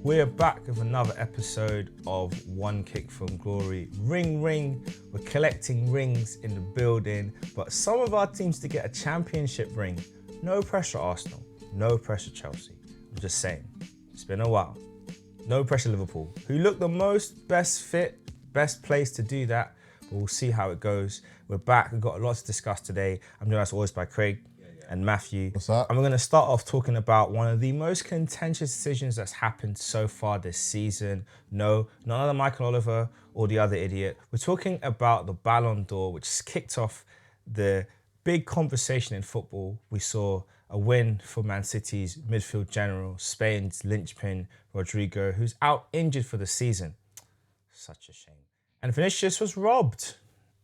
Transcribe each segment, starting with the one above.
We're back with another episode of One Kick from Glory. Ring, ring. We're collecting rings in the building, but some of our teams to get a championship ring. No pressure, Arsenal. No pressure, Chelsea. I'm just saying. It's been a while. No pressure, Liverpool, who look the most best fit, best place to do that, but we'll see how it goes. We're back. We've got a lot to discuss today. I'm joined as always by Craig and Matthew. What's up? And we're going to start off talking about one of the most contentious decisions that's happened so far this season. No, none of the Michael Oliver or the other idiot. We're talking about the Balon d'Or, which kicked off the big conversation in football. We saw a win for Man City's midfield general, Spain's linchpin, Rodrigo, who's out injured for the season. Such a shame. And Vinicius was robbed,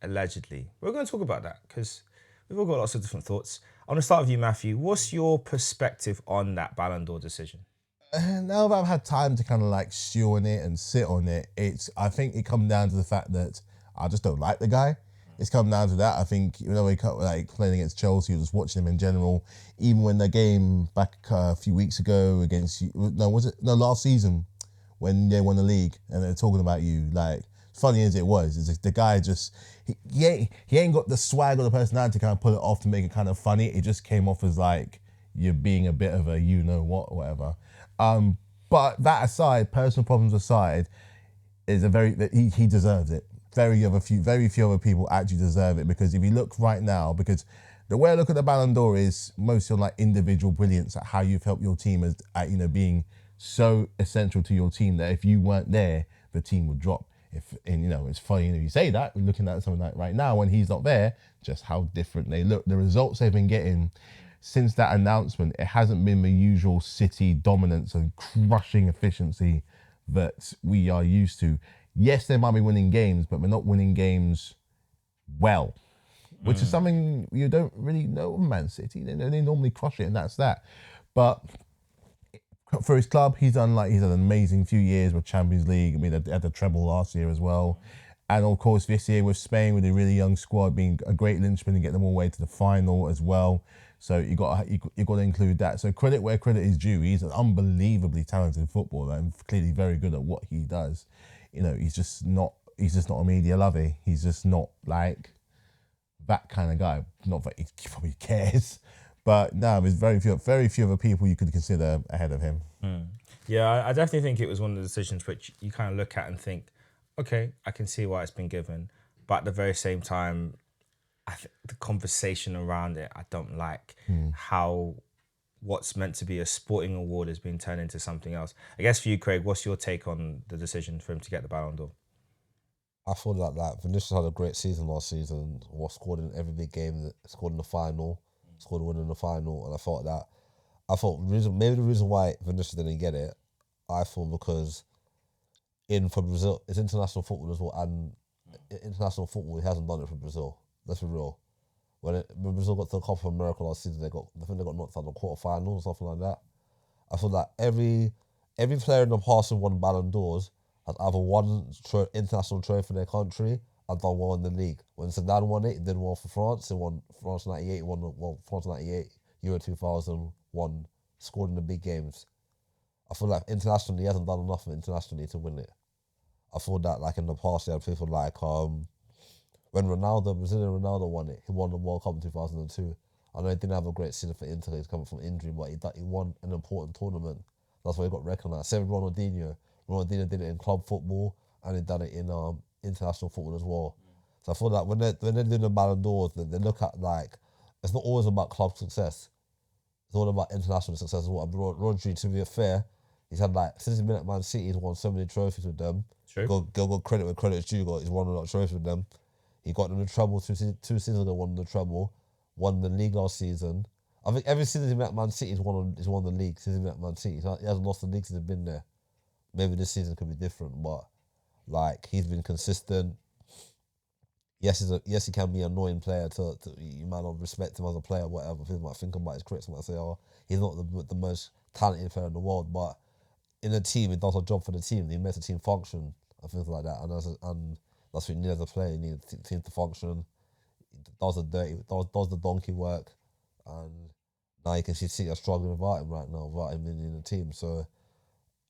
allegedly. We're going to talk about that because we've all got lots of different thoughts. I want to start with you, Matthew. What's your perspective on that Balon d'Or decision? Now that I've had time to kind of like stew on it and sit on it, I think it comes down to the fact that I just don't like the guy. It's come down to that. I think, you know, he like playing against Chelsea, just watching him in general, even when the game back a few weeks ago against, last season when they won the league and they're talking about you, like, funny as it was, it's just, the guy just, he ain't got the swag or the personality to kind of pull it off to make it kind of funny. It just came off as like, you're being a bit of a you-know-what or whatever. But that aside, personal problems aside, he deserves it. Very few other people actually deserve it, because if you look right now, because the way I look at the Balon d'Or is mostly on like individual brilliance, at how you've helped your team as being so essential to your team that if you weren't there, the team would drop. It's funny, you say that, we're looking at something like right now when he's not there, just how different they look. The results they've been getting since that announcement, it hasn't been the usual City dominance and crushing efficiency that we are used to. Yes, they might be winning games, but we're not winning games well, which is something you don't really know of Man City. They normally crush it, and that's that. But for his club, he's had an amazing few years with Champions League. I mean, they had the treble last year as well. And of course, this year with Spain, with a really young squad, being a great linchpin and get them all the way to the final as well. So you got to include that. So credit where credit is due. He's an unbelievably talented footballer and clearly very good at what he does. You know, he's just not a media lovey. He's just not like that kind of guy. Not that he probably cares. But no, there's very few other people you could consider ahead of him. Yeah, I definitely think it was one of the decisions which you kind of look at and think, okay, I can see why it's been given. But at the very same time, I think the conversation around it, I don't like how what's meant to be a sporting award is being turned into something else. I guess for you, Craig, what's your take on the decision for him to get the Balon d'Or? I feel like Vinicius had a great season last season. Was scored in every big game, scored in the final, scored a win in the final, and I thought maybe the reason why Vinicius didn't get it, I thought because for Brazil, it's international football as well, and international football, he hasn't done it for Brazil. Let's be real. When Brazil got to the Copa America last season, I think they got knocked out in the quarterfinals or something like that. I feel like every player in the past who won Ballon d'Ors has either won international trophy for their country and done well in the league. When Zidane won it, he did well for France. He won France 98, France 98, Euro 2000, scored in the big games. I feel like internationally, he hasn't done enough internationally to win it. I feel that like in the past, you had people like when Brazilian Ronaldo won it, he won the World Cup in 2002. I know he didn't have a great season for Inter, he's coming from injury, but he won an important tournament. That's why he got recognised. Same with Ronaldinho. Ronaldinho did it in club football and he done it in international football as well. So I feel like when they're doing the Ballon d'Ors, they look at like, it's not always about club success. It's all about international success as well. And Rodri, to be fair, he's had like, since he's been at Man City, he's won so many trophies with them. True. Go credit where credit's due. He's won a lot of trophies with them. He got them the treble two seasons ago, won the treble, won the league last season. I think every season he's been at Man City, he's won the league since he's been at Man City. He hasn't lost the league since he's been there. Maybe this season could be different, but like he's been consistent. Yes, he can be an annoying player. You might not respect him as a player, whatever. People might think about his critics, might say, "Oh, he's not the most talented player in the world." But in a team, he does a job for the team. He makes the team function and things like that. And that's what you need as a player. You need the team to function. Does the donkey work, and now you can see City are struggling without him right now, without him in the team. So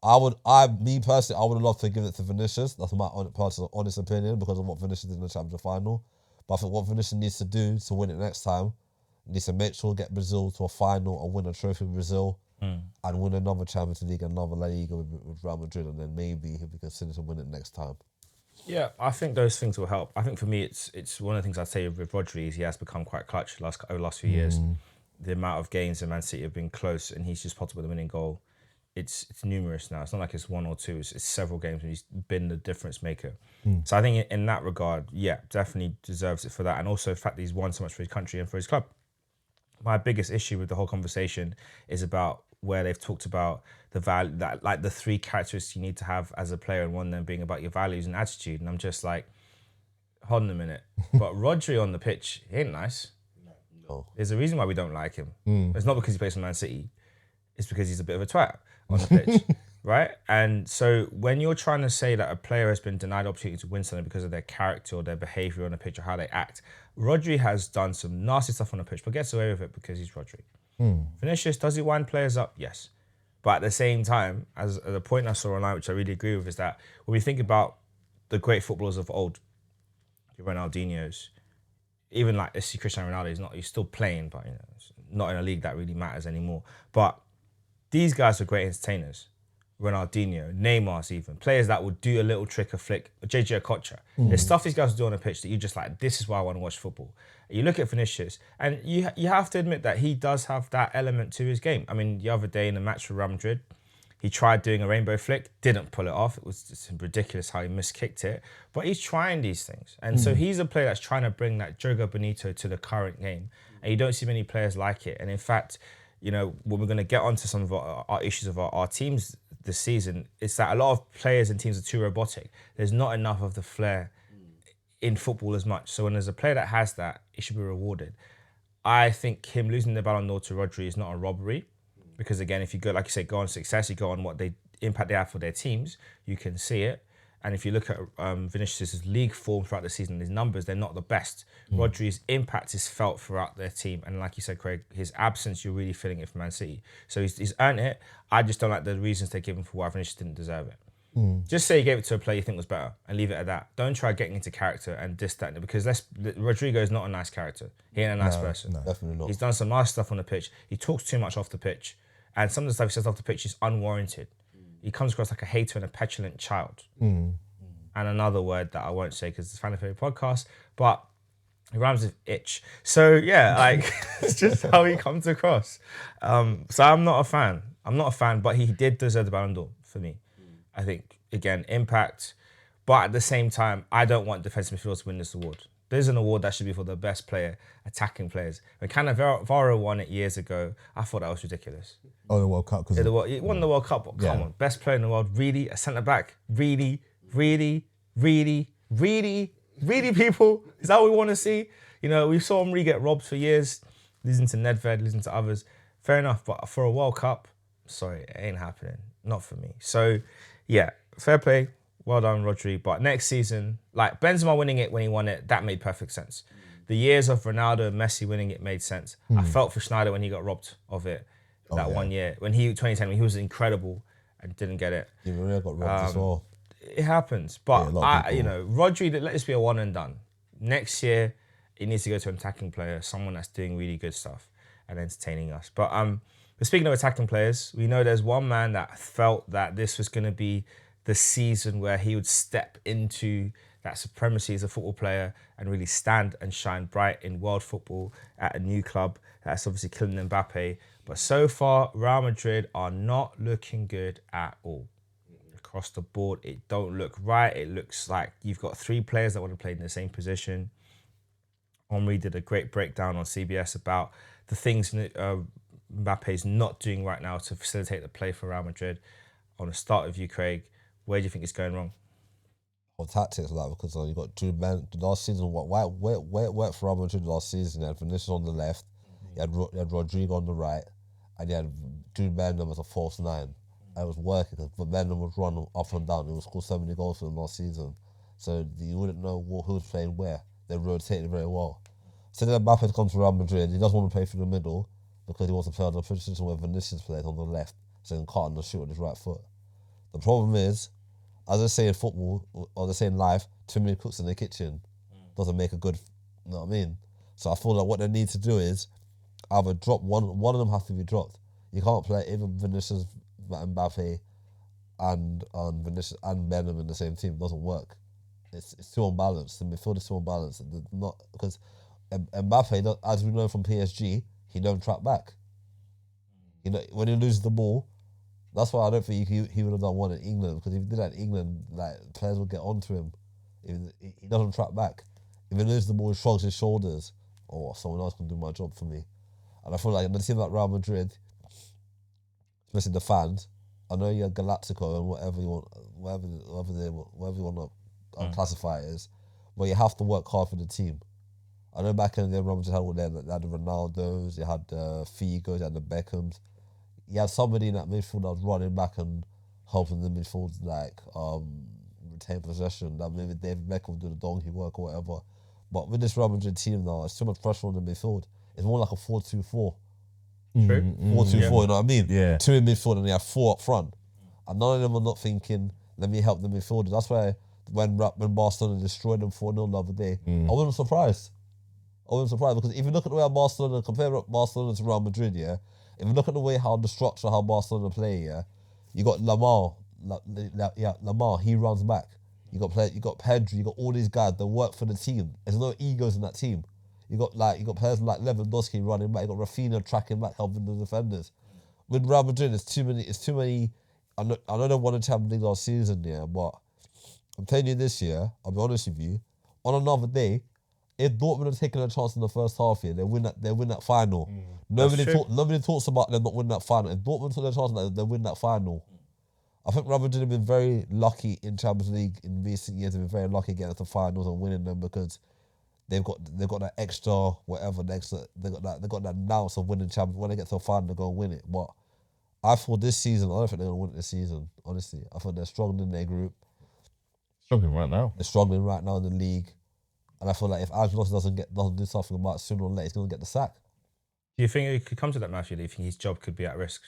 Me personally, I would have loved to give it to Vinicius. That's my personal honest opinion because of what Vinicius did in the Champions final. But I think what Vinicius needs to do to win it next time, needs to make sure get Brazil to a final and win a trophy with Brazil and win another Champions League and another La Liga with Real Madrid, and then maybe he'll be considered to win it next time. Yeah, I think those things will help. I think for me, it's one of the things I'd say with Rodri is he has become quite clutch over the last few years. The amount of games in Man City have been close, and he's just popped up with a winning goal. It's numerous now. It's not like it's one or two. It's several games, and he's been the difference maker. So I think in that regard, yeah, definitely deserves it for that, and also the fact that he's won so much for his country and for his club. My biggest issue with the whole conversation is about where they've talked about the value, that like the three characteristics you need to have as a player, and one of them being about your values and attitude. And I'm just like, hold on a minute. But Rodri on the pitch, he ain't nice. No. There's a reason why we don't like him. It's not because he plays for Man City. It's because he's a bit of a twat on the pitch, right? And so when you're trying to say that a player has been denied the opportunity to win something because of their character or their behaviour on the pitch or how they act, Rodri has done some nasty stuff on the pitch, but gets away with it because he's Rodri. Vinicius, does he wind players up? Yes. But at the same time, as the point I saw online, which I really agree with, is that when we think about the great footballers of old, your Ronaldinho's, even like let's see Cristiano Ronaldo, he's still playing, but not in a league that really matters anymore. But these guys are great entertainers. Ronaldinho, Neymar's even. Players that would do a little trick, a flick. JJ Okocha. There's stuff these guys do on the pitch that you just like, this is why I want to watch football. You look at Vinicius, and you have to admit that he does have that element to his game. I mean, the other day in the match for Real Madrid, he tried doing a rainbow flick, didn't pull it off. It was just ridiculous how he miskicked it. But he's trying these things. And so he's a player that's trying to bring that Jogo Bonito to the current game. And you don't see many players like it. And in fact, when we're going to get onto some of our issues of our teams this season, it's that a lot of players and teams are too robotic. There's not enough of the flair in football as much. So when there's a player that has that, it should be rewarded. I think him losing the Balon d'Or to Rodri is not a robbery. Because again, if you go, like you say, go on success, you go on what they impact they have for their teams, you can see it. And if you look at Vinicius' league form throughout the season, his numbers, they're not the best. Rodri's impact is felt throughout their team. And like you said, Craig, his absence, you're really feeling it for Man City. So he's earned it. I just don't like the reasons they give him for why Vinicius didn't deserve it. Just say you gave it to a player you think was better and leave it at that. Don't try getting into character and diss that, because Rodrigo is not a nice character. He ain't a nice person. No. Definitely not. He's done some nice stuff on the pitch. He talks too much off the pitch. And some of the stuff he says off the pitch is unwarranted. He comes across like a hater and a petulant child. And another word that I won't say because it's a fan favorite podcast, but it rhymes with itch. So yeah, like it's just how he comes across. So I'm not a fan, but he did deserve the Balon d'Or for me. I think, again, impact. But at the same time, I don't want defensive midfielders to win this award. There's an award that should be for the best player, attacking players. When Cannavaro won it years ago, I thought that was ridiculous. Oh, the World Cup. He won the World Cup. Come on, best player in the world. Really? A centre-back? Really, people? Is that what we want to see? We saw him get robbed for years, losing to Nedved, losing to others. Fair enough, but for a World Cup, sorry, it ain't happening. Not for me. So, yeah, fair play. Well done, Rodri. But next season, like Benzema winning it when he won it, that made perfect sense. The years of Ronaldo and Messi winning it made sense. I felt for Schneider when he got robbed of it 1 year. When 2010, when he was incredible and didn't get it. He really got robbed as well. It happens. But, Rodri, let this be a one and done. Next year, it needs to go to an attacking player, someone that's doing really good stuff and entertaining us. But speaking of attacking players, we know there's one man that felt that this was going to be the season where he would step into that supremacy as a football player and really stand and shine bright in world football at a new club. That's obviously Kylian Mbappe. But so far, Real Madrid are not looking good at all. Across the board, it don't look right. It looks like you've got three players that want to play in the same position. Henry did a great breakdown on CBS about the things Mbappe's not doing right now to facilitate the play for Real Madrid. I want to start with you, Craig. Where do you think it's going wrong? Or tactics like that, because you got two men last season. Where it worked for Real Madrid last season? You had Vinicius on the left, you had Rodrigo on the right, and you had two men as a false nine. And it was working because the men was run up and down. It was scored so many goals for them last season, so you wouldn't know who was playing where. They rotated very well. So then Mbappe comes to Real Madrid. He doesn't want to play through the middle because he wants to play on the position where Vinicius plays on the left, so he can cut on the shoot with his right foot. The problem is, as I say in football, or they say in life, too many cooks in the kitchen doesn't make a good, you know what I mean? So I feel like what they need to do is either drop one of them has to be dropped. You can't play even Vinicius, Mbappe, and Vinicius and Benham in the same team. It doesn't work. It's too unbalanced. The midfield is too unbalanced. Not because Mbappe, as we know from PSG, he don't track back. You know, when he loses the ball, that's why I don't think he would have done one in England, because if he did that in England, like, players would get onto him. He doesn't track back. If he loses the ball, he shrugs his shoulders. Oh, someone else can do my job for me. And I feel like in a team like Real Madrid, especially the fans, I know you're Galactico and whatever you want to classify it as, but you have to work hard for the team. I know back in the day, Real Madrid had all they had the Ronaldos, they had the Figos, they had the Beckhams. You had somebody in that midfield that was running back and helping the midfield retain possession. That maybe David Beckham would do the donkey work or whatever. But with this Real Madrid team now, it's too much pressure on the midfield. It's more like a 4-2-4. True. 4-2-4, you know what I mean? Yeah. 2 in midfield and they have 4 up front. And none of them are not thinking, let me help the midfielder. That's why when Barcelona destroyed them 4-0 the other day, I wasn't surprised. Because if you look at the way Barcelona, compare Barcelona to Real Madrid, yeah, if you look at the way how the structure, how Barcelona play, yeah, you got Lamar, he runs back. You got Pedri, you got all these guys that work for the team. There's no egos in that team. You got players like Lewandowski running back. You got Rafinha tracking back, helping the defenders. With Real Madrid, it's too many. I know they won the Champions League last season, yeah, but I'm telling you this year, I'll be honest with you, on another day, if Dortmund had taken a chance in the first half here, they win that final. Nobody talks about them not winning that final. If Dortmund took their chance, they win that final. I think Real Madrid have been very lucky in Champions League in recent years. They've been very lucky getting to finals and winning them because they've got that extra whatever. They got that nous of winning Champions. When they get to a final, they go and win it. But I thought this season, I don't think they're gonna win it this season. Honestly, I thought they're struggling in their group. Struggling right now. They're struggling right now in the league. And I feel like if Ancelotti doesn't do something about it sooner or later, he's going to get the sack. Do you think it could come to that, Matthew? Do you think his job could be at risk?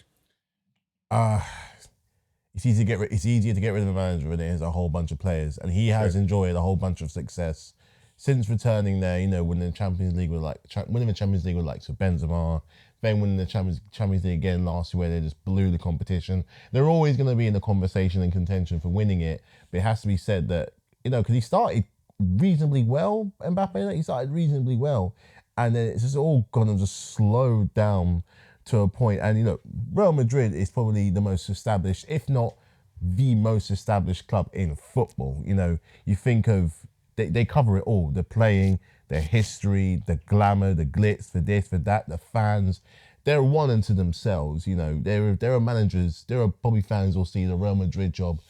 It's easier to get rid of a manager when there's a whole bunch of players, and he has enjoyed a whole bunch of success since returning there. You know, winning the Champions League with so Benzema, then winning the Champions League again last year where they just blew the competition. They're always going to be in the conversation and contention for winning it, but it has to be said that, you know, because he started reasonably well, Mbappe. He started reasonably well, and then it's just all gone and just slowed down to a point. And you know, Real Madrid is probably the most established, if not the most established club in football. You know, you think of they cover it all: the playing, their history, the glamour, the glitz, for this, for that, the fans. They're one unto themselves. You know, there are managers, there are probably fans who'll see the Real Madrid job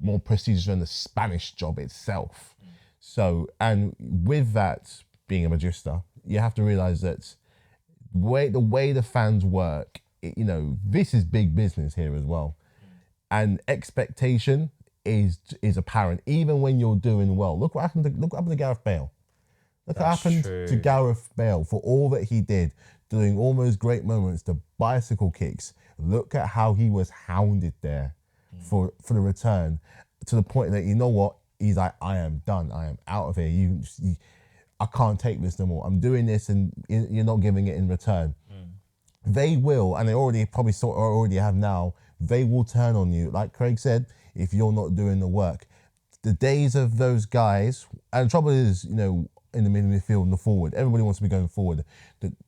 more prestigious than the Spanish job itself. So, and with that being a Magista, you have to realize that the way the fans work, you know, this is big business here as well. And expectation is apparent, even when you're doing well. Look what happened to Gareth Bale. Look what happened to Gareth Bale for all that he did, doing almost great moments, the bicycle kicks. Look at how he was hounded there for the return, to the point that, you know what, he's like, I am done. I am out of here. I can't take this no more. I'm doing this and you're not giving it in return. They will, and they already have now, they will turn on you. Like Craig said, if you're not doing the work. The days of those guys, and the trouble is, you know, in the midfield and the forward, everybody wants to be going forward.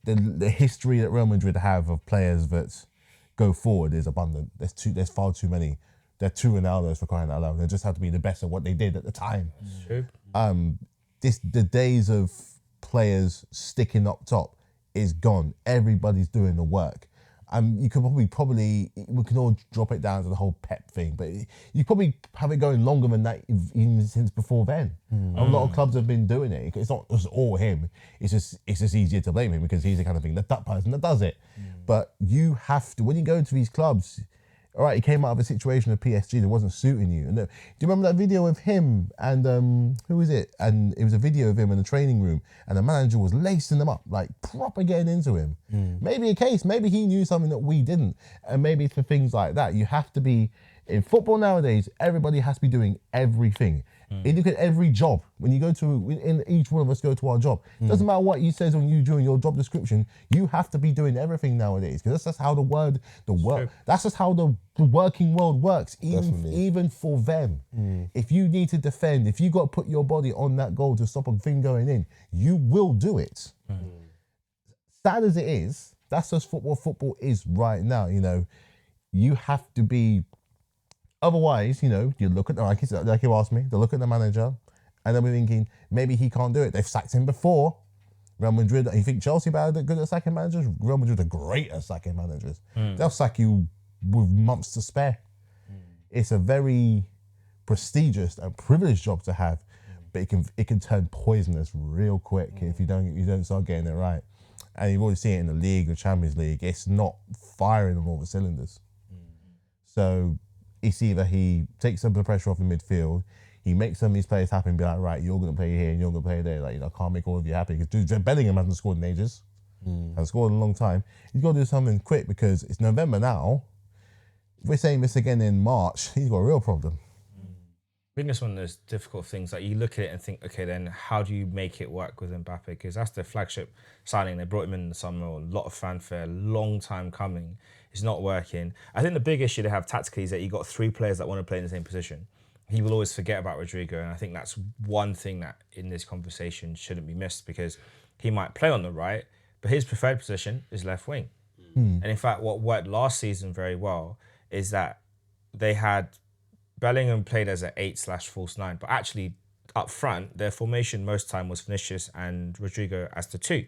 The history that Real Madrid have of players that go forward is abundant. There's far too many. They're 2 Ronaldos, for crying out loud. They just have to be the best at what they did at the time. True. The days of players sticking up top is gone. Everybody's doing the work. You could probably we can all drop it down to the whole Pep thing, but you probably have it going longer than that, even since before then. A lot of clubs have been doing it. It's not just all him. It's just easier to blame him because he's the kind of thing that person that does it. But you have to, when you go to these clubs. All right, he came out of a situation with PSG that wasn't suiting you. And do you remember that video of him and who was it? And it was a video of him in the training room, and the manager was lacing them up, like proper getting into him. Maybe he knew something that we didn't, and maybe it's for things like that. You have to be In football nowadays, everybody has to be doing everything. You look at every job. When you go to, in each one of us go to our job, doesn't matter what you says on you during your job description, you have to be doing everything nowadays because that's just how that's just how the working world works, even for them. If you need to defend, if you got to put your body on that goal to stop a thing going in, you will do it. Sad as it is, that's just what football is right now. You know, you have to be. Otherwise, you know, you look at like you asked me, they look at the manager, and they'll be thinking maybe he can't do it. They've sacked him before. Real Madrid, you think Chelsea are good at sacking managers? Real Madrid are great at sacking managers. They'll sack you with months to spare. It's a very prestigious and privileged job to have, but it can turn poisonous real quick if you don't start getting it right. And you've already seen it in the league, the Champions League. It's not firing on all the cylinders. So it's either he takes some of the pressure off the midfield, he makes some of these players happy and be like, right, you're going to play here and you're going to play there. Like, you know, I can't make all of you happy. Because Bellingham hasn't scored in ages. Hasn't scored in a long time. He's got to do something quick because it's November now. If we're saying this again in March, he's got a real problem. I think it's one of those difficult things. Like, you look at it and think, okay, then how do you make it work with Mbappe? Because that's their flagship signing. They brought him in the summer, a lot of fanfare, long time coming. It's not working. I think the big issue they have tactically is that you got 3 players that want to play in the same position. He will always forget about Rodrigo, and I think that's one thing that in this conversation shouldn't be missed because he might play on the right, but his preferred position is left wing. And in fact, what worked last season very well is that they had Bellingham played as an 8/false 9, but actually up front, their formation most time was Vinicius and Rodrigo as the 2.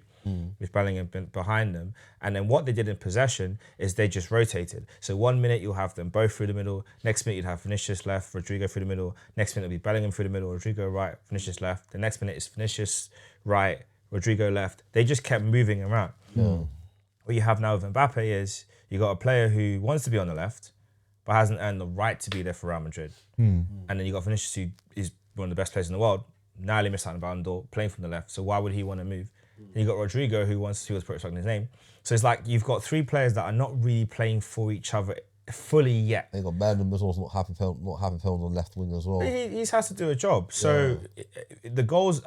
With Bellingham behind them. And then what they did in possession is they just rotated. So 1 minute you'll have them both through the middle, next minute you'd have Vinicius left, Rodrigo through the middle, next minute it'll be Bellingham through the middle, Rodrigo right, Vinicius left, the next minute is Vinicius right, Rodrigo left. They just kept moving around. What you have now with Mbappe is you got a player who wants to be on the left, but hasn't earned the right to be there for Real Madrid. And then you got Vinicius, who is one of the best players in the world, narrowly missed out on the Balon d'Or, playing from the left. So why would he want to move? And you got Rodrigo, who was probably his name. So it's like you've got 3 players that are not really playing for each other fully yet. They got Bellingham as well, not happy playing on the left wing as well. He has to do a job. So the goals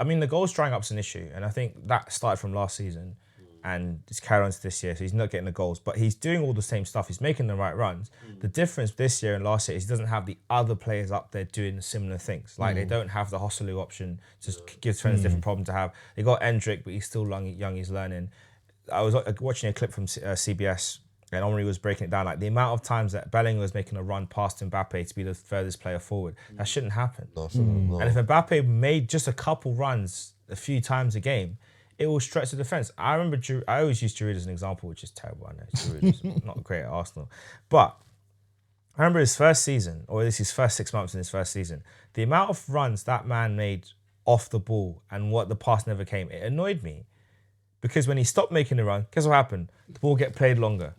drying up's an issue, and I think that started from last season. And it's carried on to this year, so he's not getting the goals. But he's doing all the same stuff. He's making the right runs. The difference this year and last year is he doesn't have the other players up there doing similar things. Like, they don't have the Hosselu option, just gives friends a different problem to have. They got Endrick, but he's still young, he's learning. I was watching a clip from CBS, and Omri was breaking it down. Like, the amount of times that Bellingham was making a run past Mbappe to be the furthest player forward, that shouldn't happen. No, no. And if Mbappe made just a couple runs a few times a game, it will stretch the defence. I remember, I always use Giroud as an example, which is terrible. I know Giroud is not great at Arsenal. But I remember his first season, or at least his first 6 months in his first season, the amount of runs that man made off the ball and what the pass never came, it annoyed me. Because when he stopped making the run, guess what happened? The ball get played longer.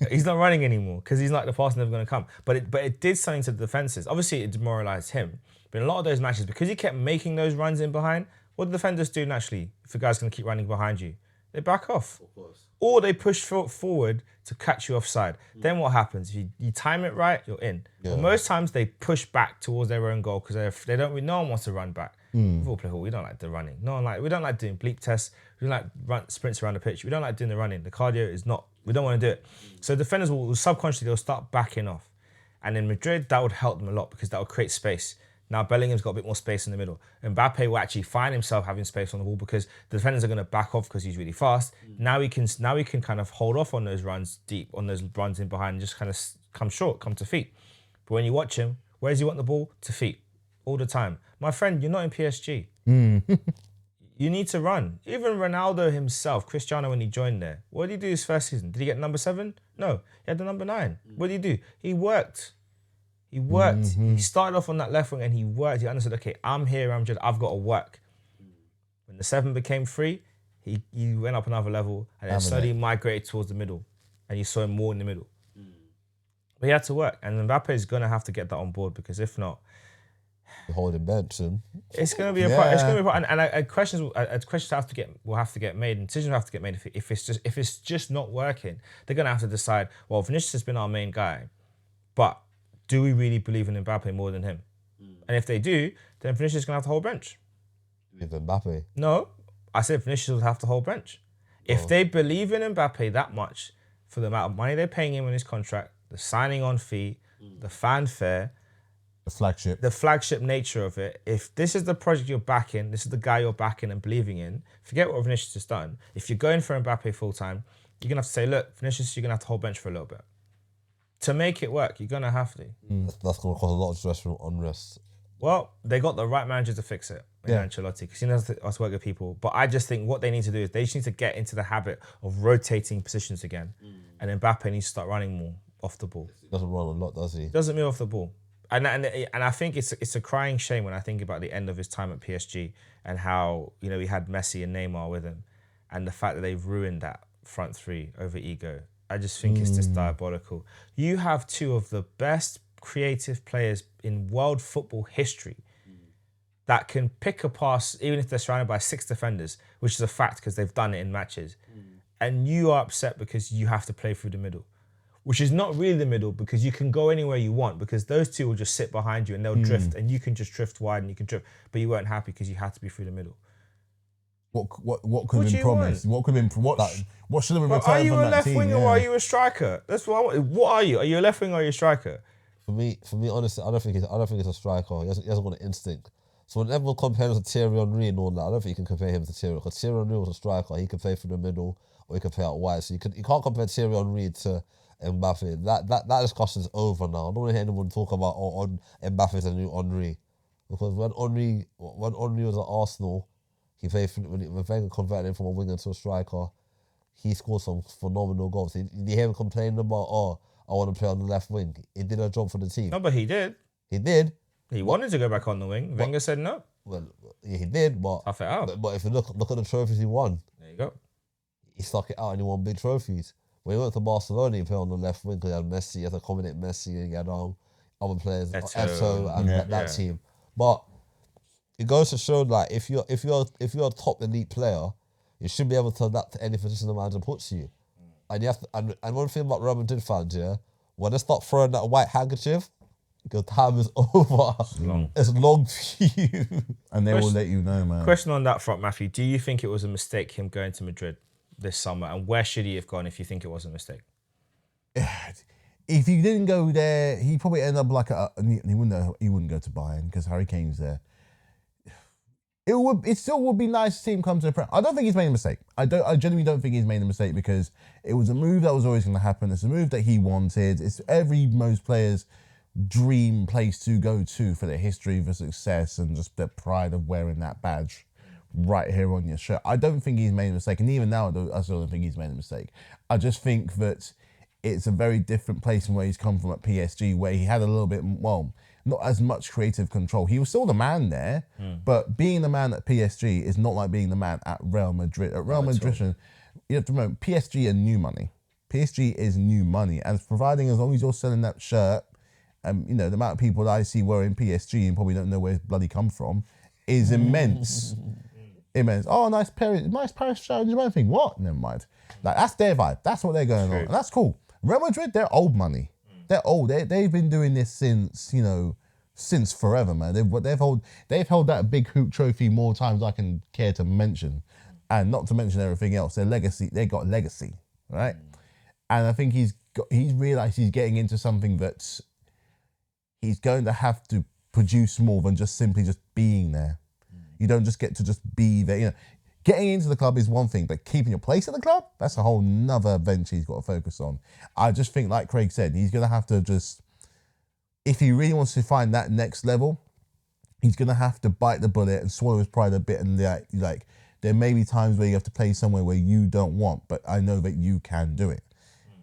He's not running anymore because he's like, the pass never going to come. But it did something to the defences. Obviously, it demoralised him. But in a lot of those matches, because he kept making those runs in behind, what do defenders do naturally if a guy's going to keep running behind you? They back off. Of course. Or they push forward to catch you offside. Then what happens? If you time it right, you're in. Yeah. But most times they push back towards their own goal because no one wants to run back. We've all played we don't like the running. We don't like doing bleep tests. We don't like sprints around the pitch. We don't like doing the running. The cardio is not, we don't want to do it. So defenders will subconsciously, they'll start backing off. And in Madrid, that would help them a lot because that would create space. Now Bellingham's got a bit more space in the middle. Mbappe will actually find himself having space on the ball because the defenders are going to back off because he's really fast. Now he can kind of hold off on those runs deep, on those runs in behind and just kind of come to feet. But when you watch him, where does he want the ball? To feet. All the time. My friend, you're not in PSG. You need to run. Even Ronaldo himself, Cristiano, when he joined there, what did he do his first season? Did he get number 7? No, he had the number 9. What did he do? He worked. He worked. He started off on that left wing and he worked. He understood, okay, I'm here, I've got to work. When the 7 became free, he went up another level and then slowly migrated towards the middle. And you saw him more in the middle. But he had to work. And Mbappe is going to have to get that on board because if not, holding bench and it's going to be a problem. It's going to be a problem. And questions will have to get made, and decisions will have to get made. If it's just not working, they're going to have to decide. Well, Vinicius has been our main guy, but do we really believe in Mbappe more than him? And if they do, then Vinicius is going to have the whole bench. With Mbappe. No, I said Vinicius will have the whole bench. If they believe in Mbappe that much, for the amount of money they're paying him in his contract, the signing on fee, the fanfare, The flagship nature of it, if this is the project you're backing, this is the guy you're backing and believing in, forget what Vinicius has done. If you're going for Mbappe full time, you're going to have to say, look, Vinicius, you're going to have to hold bench for a little bit. To make it work, you're going to have to. That's going to cause a lot of stress from unrest. Well, they got the right manager to fix it in Ancelotti, because he knows how to work with people. But I just think what they need to do is they just need to get into the habit of rotating positions again. And Mbappe needs to start running more off the ball. He doesn't run a lot, does he? Doesn't move off the ball. And I think it's a crying shame when I think about the end of his time at PSG and how, you know, he had Messi and Neymar with him, and the fact that they've ruined that front three over ego. I just think it's just diabolical. You have two of the best creative players in world football history that can pick a pass even if they're surrounded by 6 defenders, which is a fact because they've done it in matches. And you are upset because you have to play through the middle, which is not really the middle because you can go anywhere you want because those two will just sit behind you and they'll drift and you can just drift wide and you can drift, but you weren't happy because you had to be through the middle. What could have been promised? What could have been what should have been But are returned you from a that left team? winger or are you a striker? That's what I want. What are you? Are you a left winger or are you a striker? For me, honestly, I don't think he's a striker. He hasn't got an instinct. So whenever we compare him to Thierry Henry and all that, I don't think you can compare him to Thierry, because Thierry Henry was a striker. He could play through the middle or he could play out wide. So you can't compare Thierry Henry to Mbappe. That discussion's over now. I don't want to hear anyone talk about Mbappe's a new Henry, because when Henry was at Arsenal, he played when Wenger converted him from a winger to a striker. He scored some phenomenal goals. You hear him complaining about, I want to play on the left wing. He did a job for the team. No, but he did. He did. He wanted to go back on the wing. Wenger said no. Well, yeah, he did, but Tough it out. But if you look at the trophies he won, There you go. he stuck it out and he won big trophies. When he went to Barcelona, he played on the left wing because he had Messi, he had to accommodate Messi, and he had other players, Eto'o and that team. But it goes to show, like, if you're a top elite player, you should be able to adapt to any position the manager puts you. And you have to, and one thing about Real Madrid fans, when they start throwing that white handkerchief, your time is over. It's long for you. And they will let you know, man. Question on that front, Matthew. Do you think it was a mistake him going to Madrid this summer? And where should he have gone if you think it was a mistake? If he didn't go there, he probably ended up like he wouldn't go to Bayern because Harry Kane's there. It still would be nice to see him come to the Prem. I don't think he's made a mistake. I genuinely don't think he's made a mistake because it was a move that was always going to happen. It's a move that he wanted. It's most players' dream place to go to for their history, for success, and just the pride of wearing that badge right here on your shirt. I don't think he's made a mistake, and even now, I still don't think he's made a mistake. I just think that it's a very different place from where he's come from at PSG, where he had a little bit, not as much creative control. He was still the man there, but being the man at PSG is not like being the man at Real Madrid. At Real Madrid, you have to remember, PSG are new money. PSG is new money, and providing as long as you're selling that shirt, the amount of people that I see wearing PSG and probably don't know where it's bloody come from is immense. Immense. Oh, nice Paris shirt. You might think, what? Never mind. Like, that's their vibe. That's what they're going on. And that's cool. Real Madrid, they're old money. They're old. They've been doing this since forever, man. They've held that big hoop trophy more times than I can care to mention, and not to mention everything else. Their legacy, they got legacy, right? And I think he's realised he's getting into something that's he's going to have to produce more than just simply just being there. You don't just get to just be there. Getting into the club is one thing, but keeping your place at the club, that's a whole nother venture he's got to focus on. I just think, like Craig said, he's going to have to just, if he really wants to find that next level, he's going to have to bite the bullet and swallow his pride a bit. And like there may be times where you have to play somewhere where you don't want, but I know that you can do it.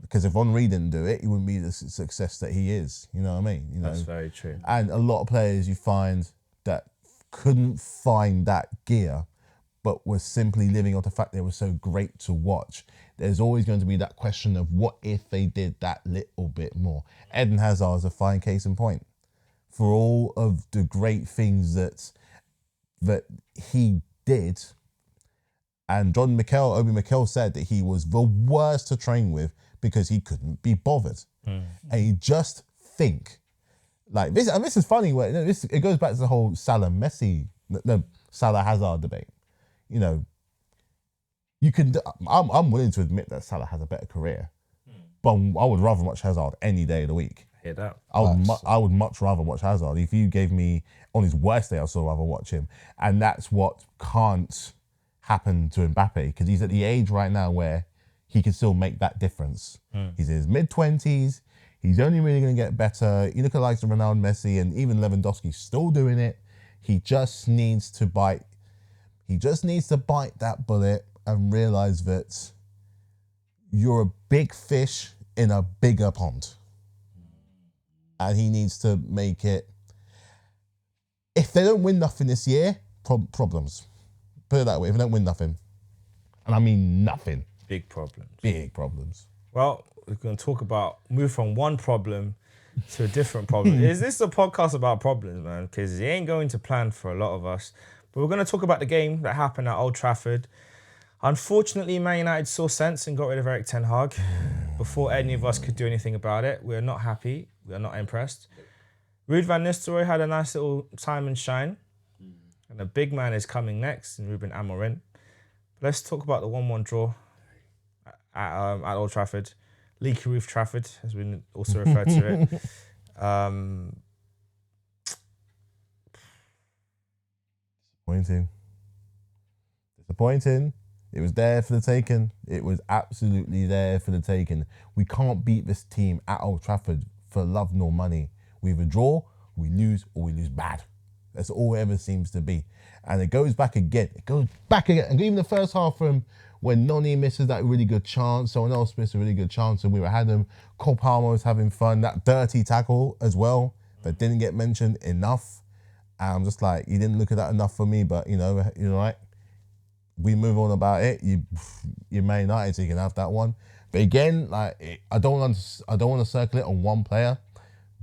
Because if Henry didn't do it, he wouldn't be the success that he is. You know what I mean? That's very true. And a lot of players you find that couldn't find that gear, but were simply living off the fact they were so great to watch. There's always going to be that question of what if they did that little bit more. Eden Hazard is a fine case in point. For all of the great things that he did, and Obi Mikel said that he was the worst to train with because he couldn't be bothered. And you just think Like this, and this is funny. Where it goes back to the whole Salah Messi, no Salah Hazard debate. You know, you can. I'm willing to admit that Salah has a better career, but I would rather watch Hazard any day of the week. Hear that? I would much rather watch Hazard. If you gave me on his worst day, I'd still rather watch him. And that's what can't happen to Mbappe, because he's at the age right now where he can still make that difference. He's in his mid-20s. He's only really going to get better. You look at likes of Ronaldo, Messi, and even Lewandowski still doing it. He just needs to bite. He just needs to bite that bullet and realize that you're a big fish in a bigger pond. And he needs to make it. If they don't win nothing this year, problems. Put it that way. If they don't win nothing, and I mean nothing, Big problems. big problems. Well, we're going to talk about move from one problem to a different problem. Is this a podcast about problems, man? Because it ain't going to plan for a lot of us. But we're going to talk about the game that happened at Old Trafford. Unfortunately, Man United saw sense and got rid of Erik ten Hag before any of us could do anything about it. We're not happy. We are not impressed. Ruud van Nistelrooy had a nice little time and shine. And the big man is coming next, in Ruben Amorim. But let's talk about the 1-1 draw at Old Trafford. Leaky Roof Trafford, as we also refer to it. Disappointing. It was there for the taking. It was absolutely there for the taking. We can't beat this team at Old Trafford for love nor money. We either draw, we lose, or we lose bad. That's all it ever seems to be. And it goes back again. And even the first half from when Noni misses that really good chance, someone else missed a really good chance, and we were had him. Cole Palmer was having fun. That dirty tackle as well that didn't get mentioned enough. And I'm just like, you didn't look at that enough for me, but you're right. We move on about it. You're Man United, so you can have that one. But again, like I don't want to circle it on one player,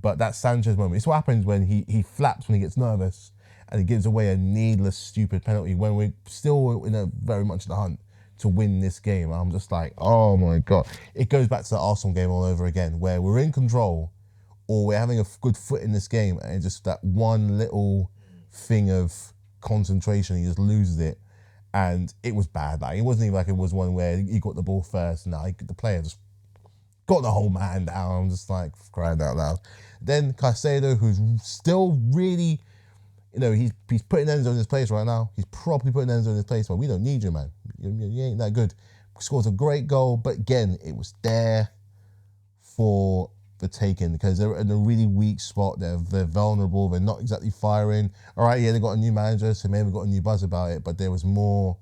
but that Sanchez moment. It's what happens when he flaps when he gets nervous and he gives away a needless, stupid penalty when we're still in a very much the hunt to win this game. I'm just like, oh my God. It goes back to the Arsenal game all over again, where we're in control or we're having a good foot in this game, and just that one little thing of concentration, he just loses it. And it was bad. Like, it wasn't even like it was one where he got the ball first. No, the player just got the whole man down. I'm just like crying out loud. Then Caicedo, who's still really, he's putting Enzo in his place right now. He's probably putting Enzo in his place. But we don't need you, man. You ain't that good. Scores a great goal, but again, it was there for the taking because they're in a really weak spot. They're vulnerable. They're not exactly firing. All right, yeah, they got a new manager, so maybe got a new buzz about it. But there was more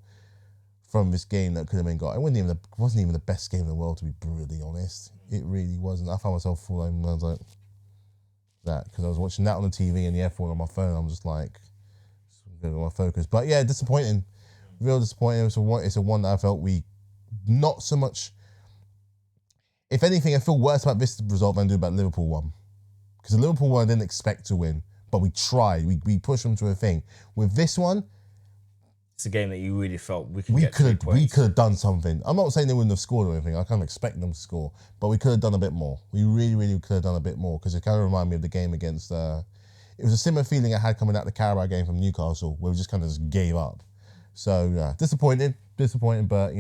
from this game that could have been got. It wasn't even the best game in the world, to be brutally honest. It really wasn't. I found myself falling. I was like that because I was watching that on the TV and the F1 on my phone. I'm just like, my focus. But yeah, disappointing. Real disappointing. It's a one that I felt we not so much. If anything, I feel worse about this result than I do about Liverpool one. Because the Liverpool one I didn't expect to win, but we tried. We pushed them to a thing. With this one, it's a game that you really felt we could have done something. I'm not saying they wouldn't have scored or anything. I can't expect them to score, but we could have done a bit more. We really, really could have done a bit more because it kind of reminded me of the game against. It was a similar feeling I had coming out the Carabao game from Newcastle, where we just kind of just gave up. So yeah, disappointed, but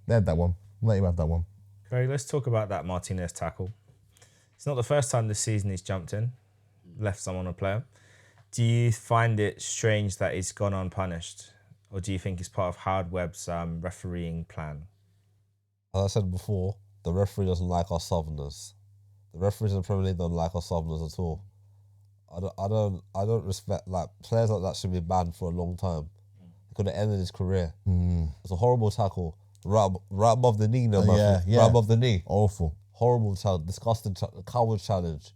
they had that one. I'll let you have that one. Okay, let's talk about that Martinez tackle. It's not the first time this season he's jumped in, left someone a player. Do you find it strange that he's gone unpunished? Or do you think it's part of Howard Webb's refereeing plan? As I said before, the referee doesn't like our southerners. The referees in the Premier League don't like our southerners at all. I don't respect, like, players like that should be banned for a long time. He could have ended his career. It's a horrible tackle. Right above the knee, yeah. Right above the knee. Awful. Horrible challenge. Disgusting coward challenge.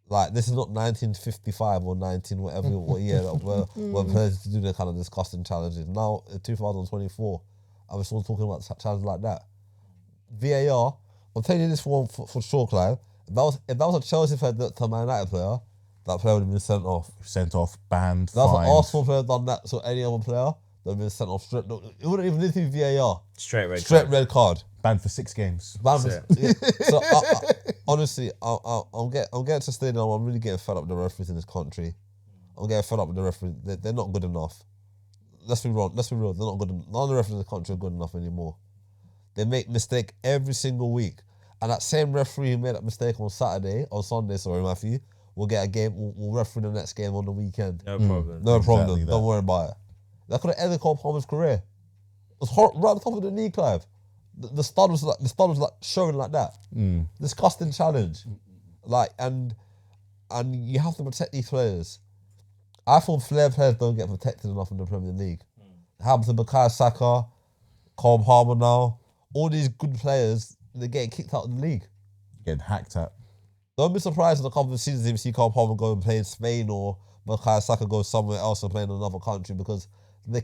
Like, this is not 1955 or 19 whatever what year where players do their kind of disgusting challenges. Now, in 2024, I'm still talking about challenges like that. VAR, I'm telling you this for sure, Clive. If that was a Chelsea player to a Man United player, that player would have been sent off. Sent off, banned, That's fined. an Arsenal player done that to any other player, they've been sent off straight. It wouldn't even need to be VAR. Straight red card. Banned for 6 games. So honestly, I'm getting to stay now. I'm really getting fed up with the referees in this country. I'm getting fed up with the referees. They're not good enough. Let's be real. They're not good enough. None of the referees in the country are good enough anymore. They make mistake every single week. And that same referee who made that mistake on Sunday, Matthew, will get a game, will referee the next game on the weekend. No problem. No problem. Exactly Don't worry about it. That could have ended Cole Palmer's career. It was right at the top of the knee, Clive. The stud was like showing like that. Disgusting challenge. Like, and you have to protect these players. I thought flair players don't get protected enough in the Premier League. It happened to Bukayo Saka, Cole Palmer now. All these good players, they're getting kicked out of the league. Getting hacked at. Don't be surprised in a couple of seasons if you see Cole Palmer go and play in Spain or Bukayo Saka go somewhere else and play in another country because the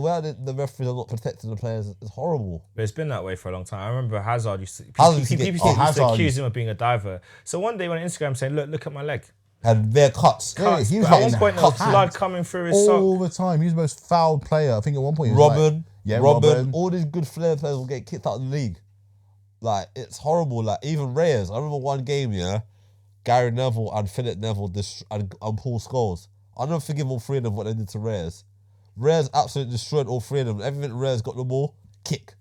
way the referees are not protecting the players is horrible. But it's been that way for a long time. I remember Hazard used to accuse him of being a diver. So one day on Instagram saying, look at my leg. Had bare cuts. Yeah, he was But at one getting point there was hacked blood coming through his sock. all the time. He was the most fouled player. I think at one point he was Robin, all these good flair players will get kicked out of the league. Like, it's horrible. Like, even Reyes. I remember one game, Gary Neville and Philip Neville and Paul Scholes. I don't forgive all 3 of them what they did to Reyes. Reyes absolutely destroyed all 3 of them. Everything Reyes got the ball, kick.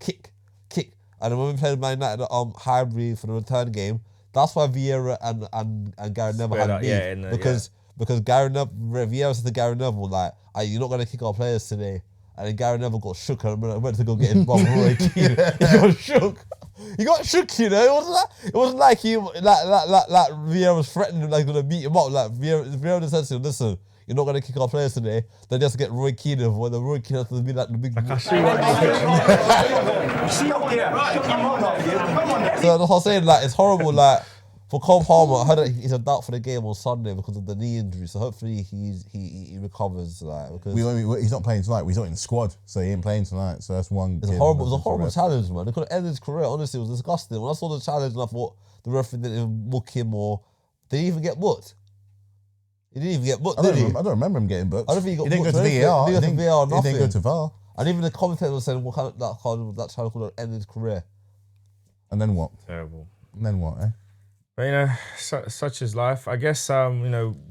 And then when we played Man United at Highbury for the return game, that's why Vieira and Gary Neville had beef. Because Vieira said to Gary Neville, like, you're not going to kick our players today. And then Gary Neville got shook and went to go get his brother Roy Keane. He got shook. He got shook, It wasn't like Vieira was threatening him, like, going to beat him up. Like, Vieira just said to him, listen, you're not going to kick our players today. Then just get Roy Keane when the Roy Keane has to be like the big... I see what So that's what I'm saying, like, it's horrible, like, for Cole Palmer, I heard that he's a doubt for the game on Sunday because of the knee injury. So hopefully he recovers, like, because he's not playing tonight. He's not in the squad, so he ain't playing tonight. So that's one. It was a horrible challenge, man. They could have ended his career. Honestly, it was disgusting. When I saw the challenge, and I thought the referee didn't even book him, or did he even get booked? He didn't even get booked, did he? I don't remember him getting booked. I don't think he got didn't booked. go to VAR. He didn't go to VAR. And even the commentator was saying, "What kind of that challenge could have ended his career?" And then what? Terrible. And then what? But, such is life. I guess, Man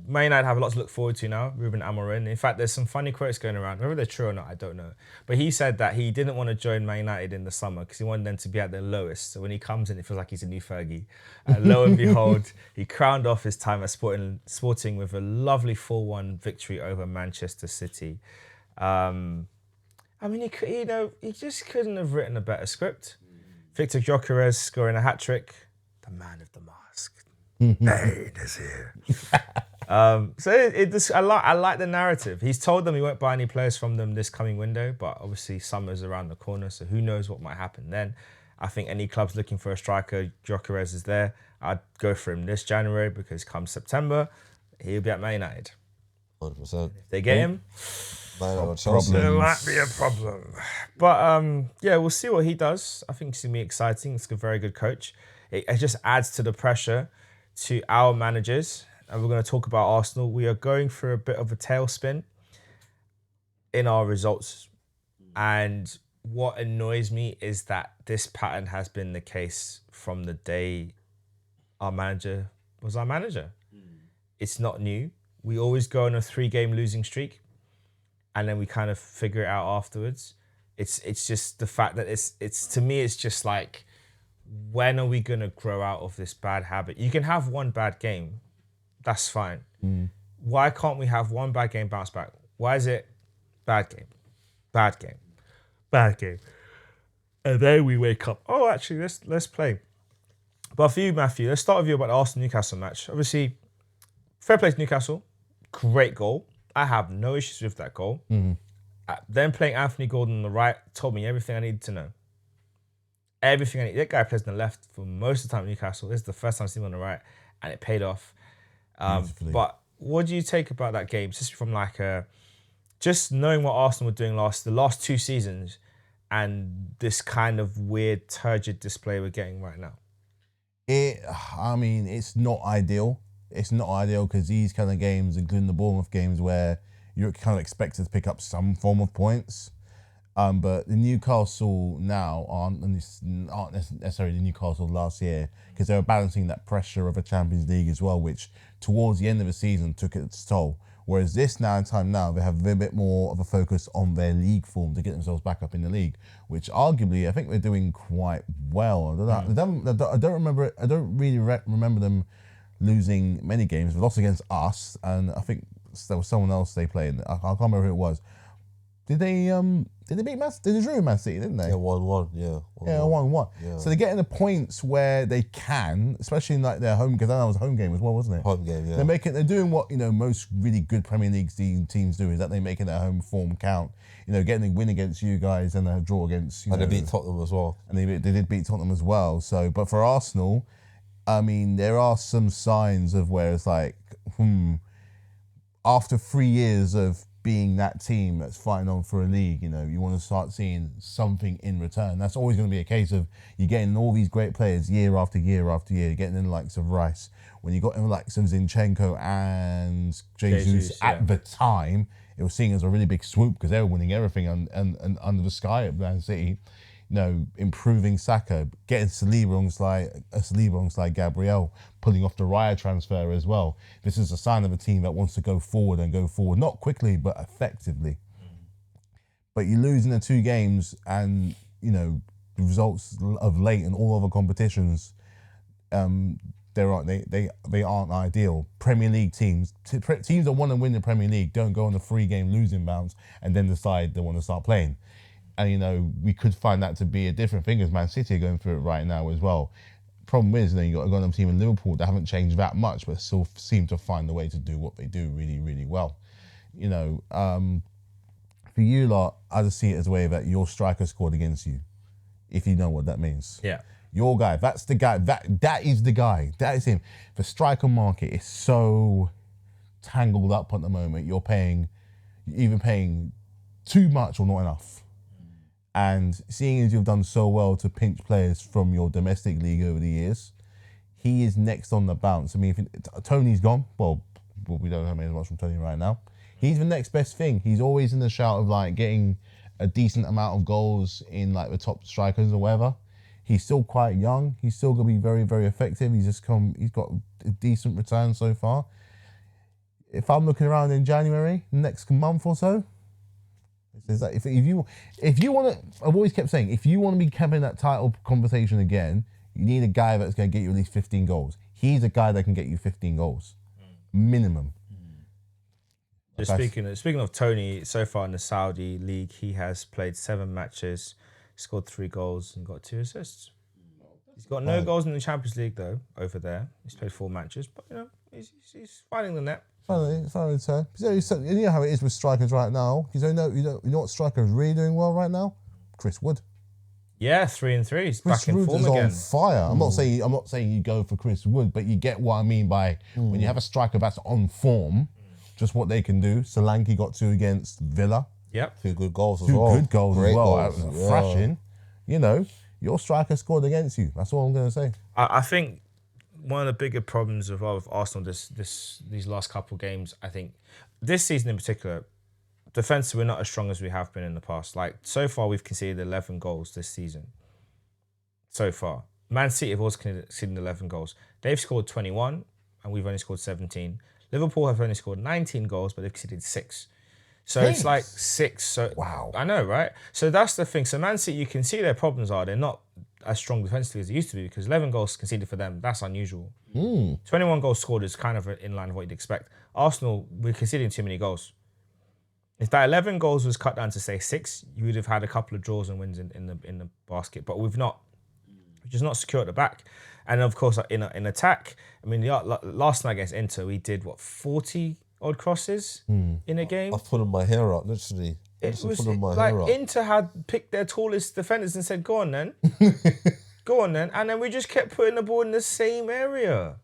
United have a lot to look forward to now, Ruben Amorim. In fact, there's some funny quotes going around. Whether they're true or not, I don't know. But he said that he didn't want to join Man United in the summer because he wanted them to be at their lowest. So when he comes in, it feels like he's a new Fergie. And lo and behold, he crowned off his time at Sporting with a lovely 4-1 victory over Manchester City. He just couldn't have written a better script. Victor Gyökeres scoring a hat-trick. The man of the mask. Bane is here. I like the narrative. He's told them he won't buy any players from them this coming window, but obviously summer's around the corner, so who knows what might happen then. I think any club's looking for a striker, Gyökeres is there. I'd go for him this January because come September, he'll be at Man United. 100%. If they get him, There might be a problem. But we'll see what he does. I think it's going to be exciting. He's a very good coach. It just adds to the pressure to our managers. And we're going to talk about Arsenal. We are going through a bit of a tailspin in our results. And what annoys me is that this pattern has been the case from the day our manager was our manager. It's not new. We always go on a 3-game losing streak and then we kind of figure it out afterwards. It's just the fact that it's to me, it's just like, when are we going to grow out of this bad habit? You can have one bad game. That's fine. Why can't we have one bad game bounce back? Why is it bad game, bad game, bad game? And then we wake up, oh, actually, let's play. But for you, Matthew, let's start with you about the Arsenal-Newcastle match. Obviously, fair play to Newcastle. Great goal. I have no issues with that goal. Then playing Anthony Gordon on the right told me everything I needed to know. Everything I need. That guy plays on the left for most of the time at Newcastle. This is the first time I've seen him on the right, and it paid off. But what do you take about that game? Just from just knowing what Arsenal were doing the last 2 seasons, and this kind of weird, turgid display we're getting right now. It's not ideal. It's not ideal because these kind of games, including the Bournemouth games where, you're kind of expected to pick up some form of points. But the Newcastle now aren't necessarily the Newcastle last year, because they were balancing that pressure of a Champions League as well, which towards the end of the season took its toll. Whereas this now, they have a bit more of a focus on their league form to get themselves back up in the league, which arguably I think they're doing quite well. I don't really remember them losing many games. They lost against us, and I think there was someone else they played. I can't remember who it was. Did they beat Man City? They drew Man City, didn't they? Yeah, 1-1. Yeah, 1-1. Yeah. So they're getting the points where they can, especially in like their home, because that was a home game as well, wasn't it? Home game, yeah. They're doing what most really good Premier League teams do, is that they're making their home form count. Getting a win against you guys and a draw against. And they beat Tottenham as well. And they did beat Tottenham as well. So, but for Arsenal, I mean, there are some signs of where it's like, after 3 years of being that team that's fighting on for a league, you want to start seeing something in return. That's always going to be a case of you getting all these great players year after year after year. You're getting in the likes of Rice. When you got in the likes of Zinchenko and Jesus at the time, it was seen as a really big swoop because they were winning everything and under the sky at Man City. Improving Saka, getting Saliba like Gabriel, pulling off the Raya transfer as well. This is a sign of a team that wants to go forward, not quickly, but effectively. But you lose in the 2 games and, the results of late in all other competitions, they aren't ideal. Premier League teams that want to win the Premier League don't go on a 3-game losing bounce and then decide they want to start playing. And, we could find that to be a different thing as Man City are going through it right now as well. Problem is, you got another team in Liverpool that haven't changed that much, but still seem to find a way to do what they do really, really well. For you lot, I just see it as a way that your striker scored against you, if you know what that means. Yeah. Your guy, that's the guy, that is the guy, that is him. The striker market is so tangled up at the moment. You're either paying too much or not enough. And seeing as you've done so well to pinch players from your domestic league over the years, he is next on the bounce. I mean, if Tony's gone, well, we don't have as much from Tony right now. He's the next best thing. He's always in the shout of like getting a decent amount of goals in like the top strikers or whatever. He's still quite young. He's still gonna be very, very effective. He's got a decent return so far. If I'm looking around in January, next month or so, is that if you want to, I've always kept saying, if you want to be having that title conversation again, you need a guy that's going to get you at least 15 goals. He's a guy that can get you 15 goals, minimum. Just speaking of Tony, so far in the Saudi league, he has played 7 matches, scored 3 goals and got 2 assists. He's got no goals in the Champions League though over there. He's played 4 matches, but he's finding the net. Finally, sir. You know how it is with strikers right now. You know what striker is really doing well right now? Chris Wood. Yeah, 3 and 3. He's back in form is again. On fire. I'm not saying you go for Chris Wood, but you get what I mean by when you have a striker that's on form, just what they can do. Solanke got 2 against Villa. Yep. 2 good goals as well. 2 good goals Great as well. Goals. That was thrashing. Your striker scored against you. That's all I'm going to say. I think one of the bigger problems with Arsenal these last couple of games, I think, this season in particular, defensively we're not as strong as we have been in the past. Like, so far we've conceded 11 goals this season. So far. Man City have also conceded 11 goals. They've scored 21 and we've only scored 17. Liverpool have only scored 19 goals, but they've conceded 6. So it's like 6. So wow. I know, right? So that's the thing. So Man City, you can see their problems are they're not as strong defensively as they used to be, because 11 goals conceded for them, that's unusual. 21 goals scored is kind of in line with what you'd expect. Arsenal, we're conceding too many goals. If that 11 goals was cut down to, say, 6, you would have had a couple of draws and wins in the basket. But we've not. We've just not secured at the back. And, of course, in attack, I mean, last night against Inter, we did, 40-odd crosses in a game? I've put my hair out, literally. Inter had picked their tallest defenders and said, go on then. Go on then. And then we just kept putting the ball in the same area.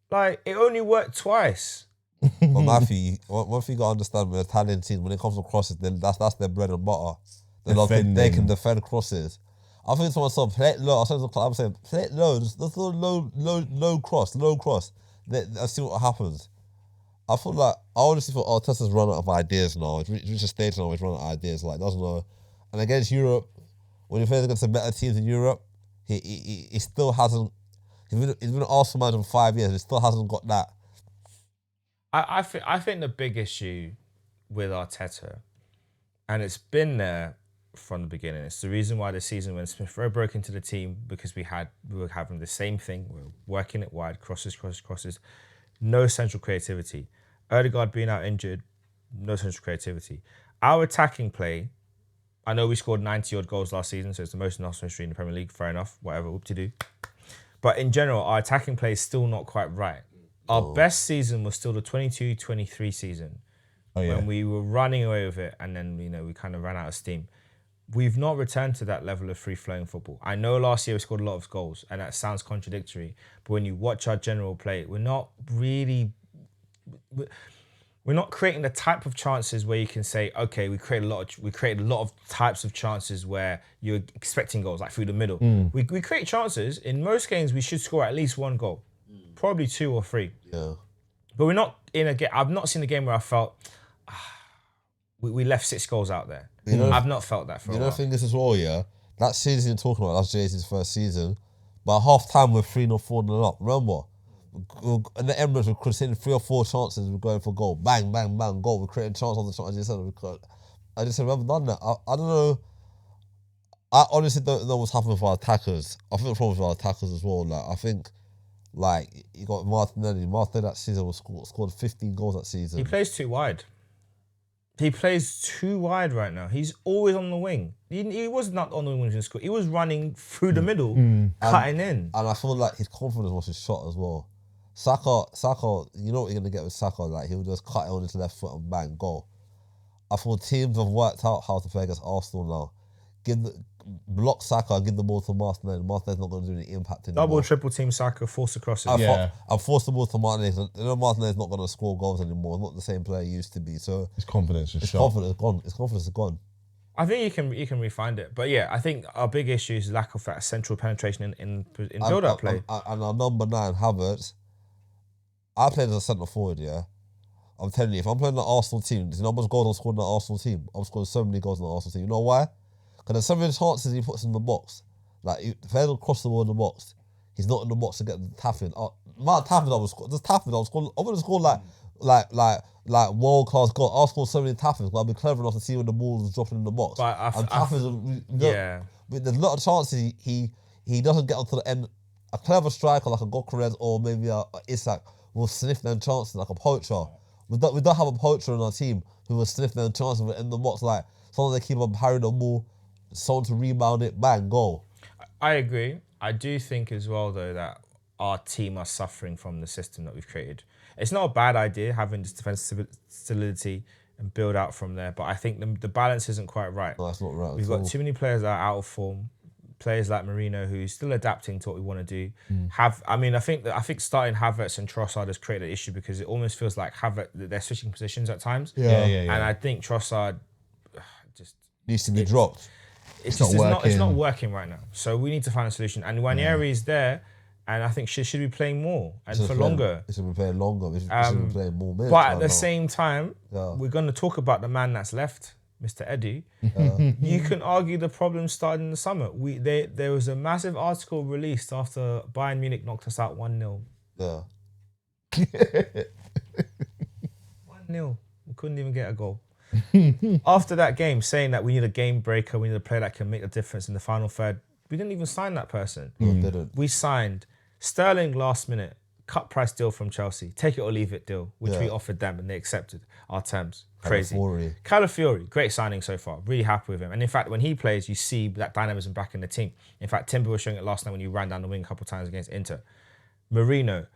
Like, it only worked twice. But Matthew, one thing you got to understand with Italian teams, when it comes to crosses, then that's their bread and butter. They can defend crosses. I think to myself, play it low. I'm saying, play it low. Just low cross. Let's see what happens. I feel like I honestly feel Arteta's run out of ideas now. It's reached a stage now where he's run out of ideas. Like doesn't know. And against Europe, when he plays against the better teams in Europe, he still hasn't. He's been Arsenal manager for 5 years. He still hasn't got that. I think the big issue with Arteta, and it's been there from the beginning. It's the reason why this season when Smith Rowe broke into the team because we were having the same thing. We were working it wide, crosses, no central creativity. Odegaard being out injured, no central creativity. Our attacking play, I know we scored 90 odd goals last season, so it's the most in Arsenal history in the Premier League. Fair enough, whatever, whoop-de-doo. But in general, our attacking play is still not quite right. Our best season was still the 22-23 season when we were running away with it, and then we kind of ran out of steam. We've not returned to that level of free-flowing football. I know last year we scored a lot of goals, and that sounds contradictory, but when you watch our general play, we're not creating the type of chances where you can say, okay, we created a lot of types of chances where you're expecting goals, like through the middle. We create chances. In most games, we should score at least one goal, probably 2 or 3. Yeah. But we're not in a game. I've not seen a game where I felt we left 6 goals out there. I've not felt that for a while. You know the thing is as well, yeah? That season you're talking about, that's Jay-Z's first season. By half time, we're 3-0, 4-0 up. Remember? In the Emirates, we're conceding 3 or 4 chances, we're going for goal. Bang, bang, bang, goal. We're creating chance on the chance. I just said, we haven't done that. I don't know. I honestly don't know what's happening with our attackers. I think the problem with our attackers as well. Like, I think, like, you got Martinelli. Martinelli that season scored 15 goals that season. He plays too wide. He plays too wide right now. He's always on the wing. He was not on the wing in school. He was running through the middle, cutting in. And I feel like his confidence was his shot as well. Saka, you know what you're going to get with Saka. Like, he'll just cut it on his left foot and bang, goal. I feel teams have worked out how to play against Arsenal now. Block Saka, give the ball to Martinelli. Martinelli's not going to do any impact anymore. Double, triple team Saka, force across it. And force the ball to Martinelli. You know Martinelli's not going to score goals anymore. Not the same player he used to be. So his confidence is shot. His confidence is gone. I think you can refind it. But yeah, I think our big issue is lack of that central penetration in build-up play. And our number 9, Havertz, I played as a centre forward, yeah? I'm telling you, if I'm playing the Arsenal team, do you know how much goals I'm scoring in the Arsenal team? I'm scoring so many goals in the Arsenal team. You know why? Because there's so many chances he puts in the box. Like, if he'll cross the ball in the box, he's not in the box to get the tapping. My tapping, I was scoring like world-class goal. I'll score so many tappings, but I'll be clever enough to see when the ball is dropping in the box. But there's a lot of chances he doesn't get onto the end. A clever striker like a Gokarez or maybe a Isak will sniff them chances like a poacher. We don't have a poacher in our team who will sniff them chances in the box. Like, someone they keep on parrying the ball, someone to rebound it, bang, goal. I agree. I do think as well, though, that our team are suffering from the system that we've created. It's not a bad idea having this defensive stability and build out from there, but I think the balance isn't quite right. No, that's not right. We've got too many players that are out of form. Players like Marino, who's still adapting to what we want to do. I think starting Havertz and Trossard has created an issue because it almost feels like they're switching positions at times. Yeah. And I think Trossard just needs to be dropped. It's not working right now. So we need to find a solution. And Nwaneri is there, and I think should be playing more and for longer. He should be playing longer. He should be playing more minutes. But at the same time, we're going to talk about the man that's left, Mr. Eddie. You can argue the problem started in the summer. There was a massive article released after Bayern Munich knocked us out 1-0. Yeah. 1-0. We couldn't even get a goal. After that game, saying that we need a game breaker, we need a player that can make a difference in the final third. We didn't even sign that person. Didn't. We signed Sterling last minute, cut price deal from Chelsea, take it or leave it deal, which we offered them and they accepted our terms. Crazy. Calafiori, great signing so far. Really happy with him. And in fact, when he plays, you see that dynamism back in the team. In fact, Timber was showing it last night when he ran down the wing a couple of times against Inter. Marino,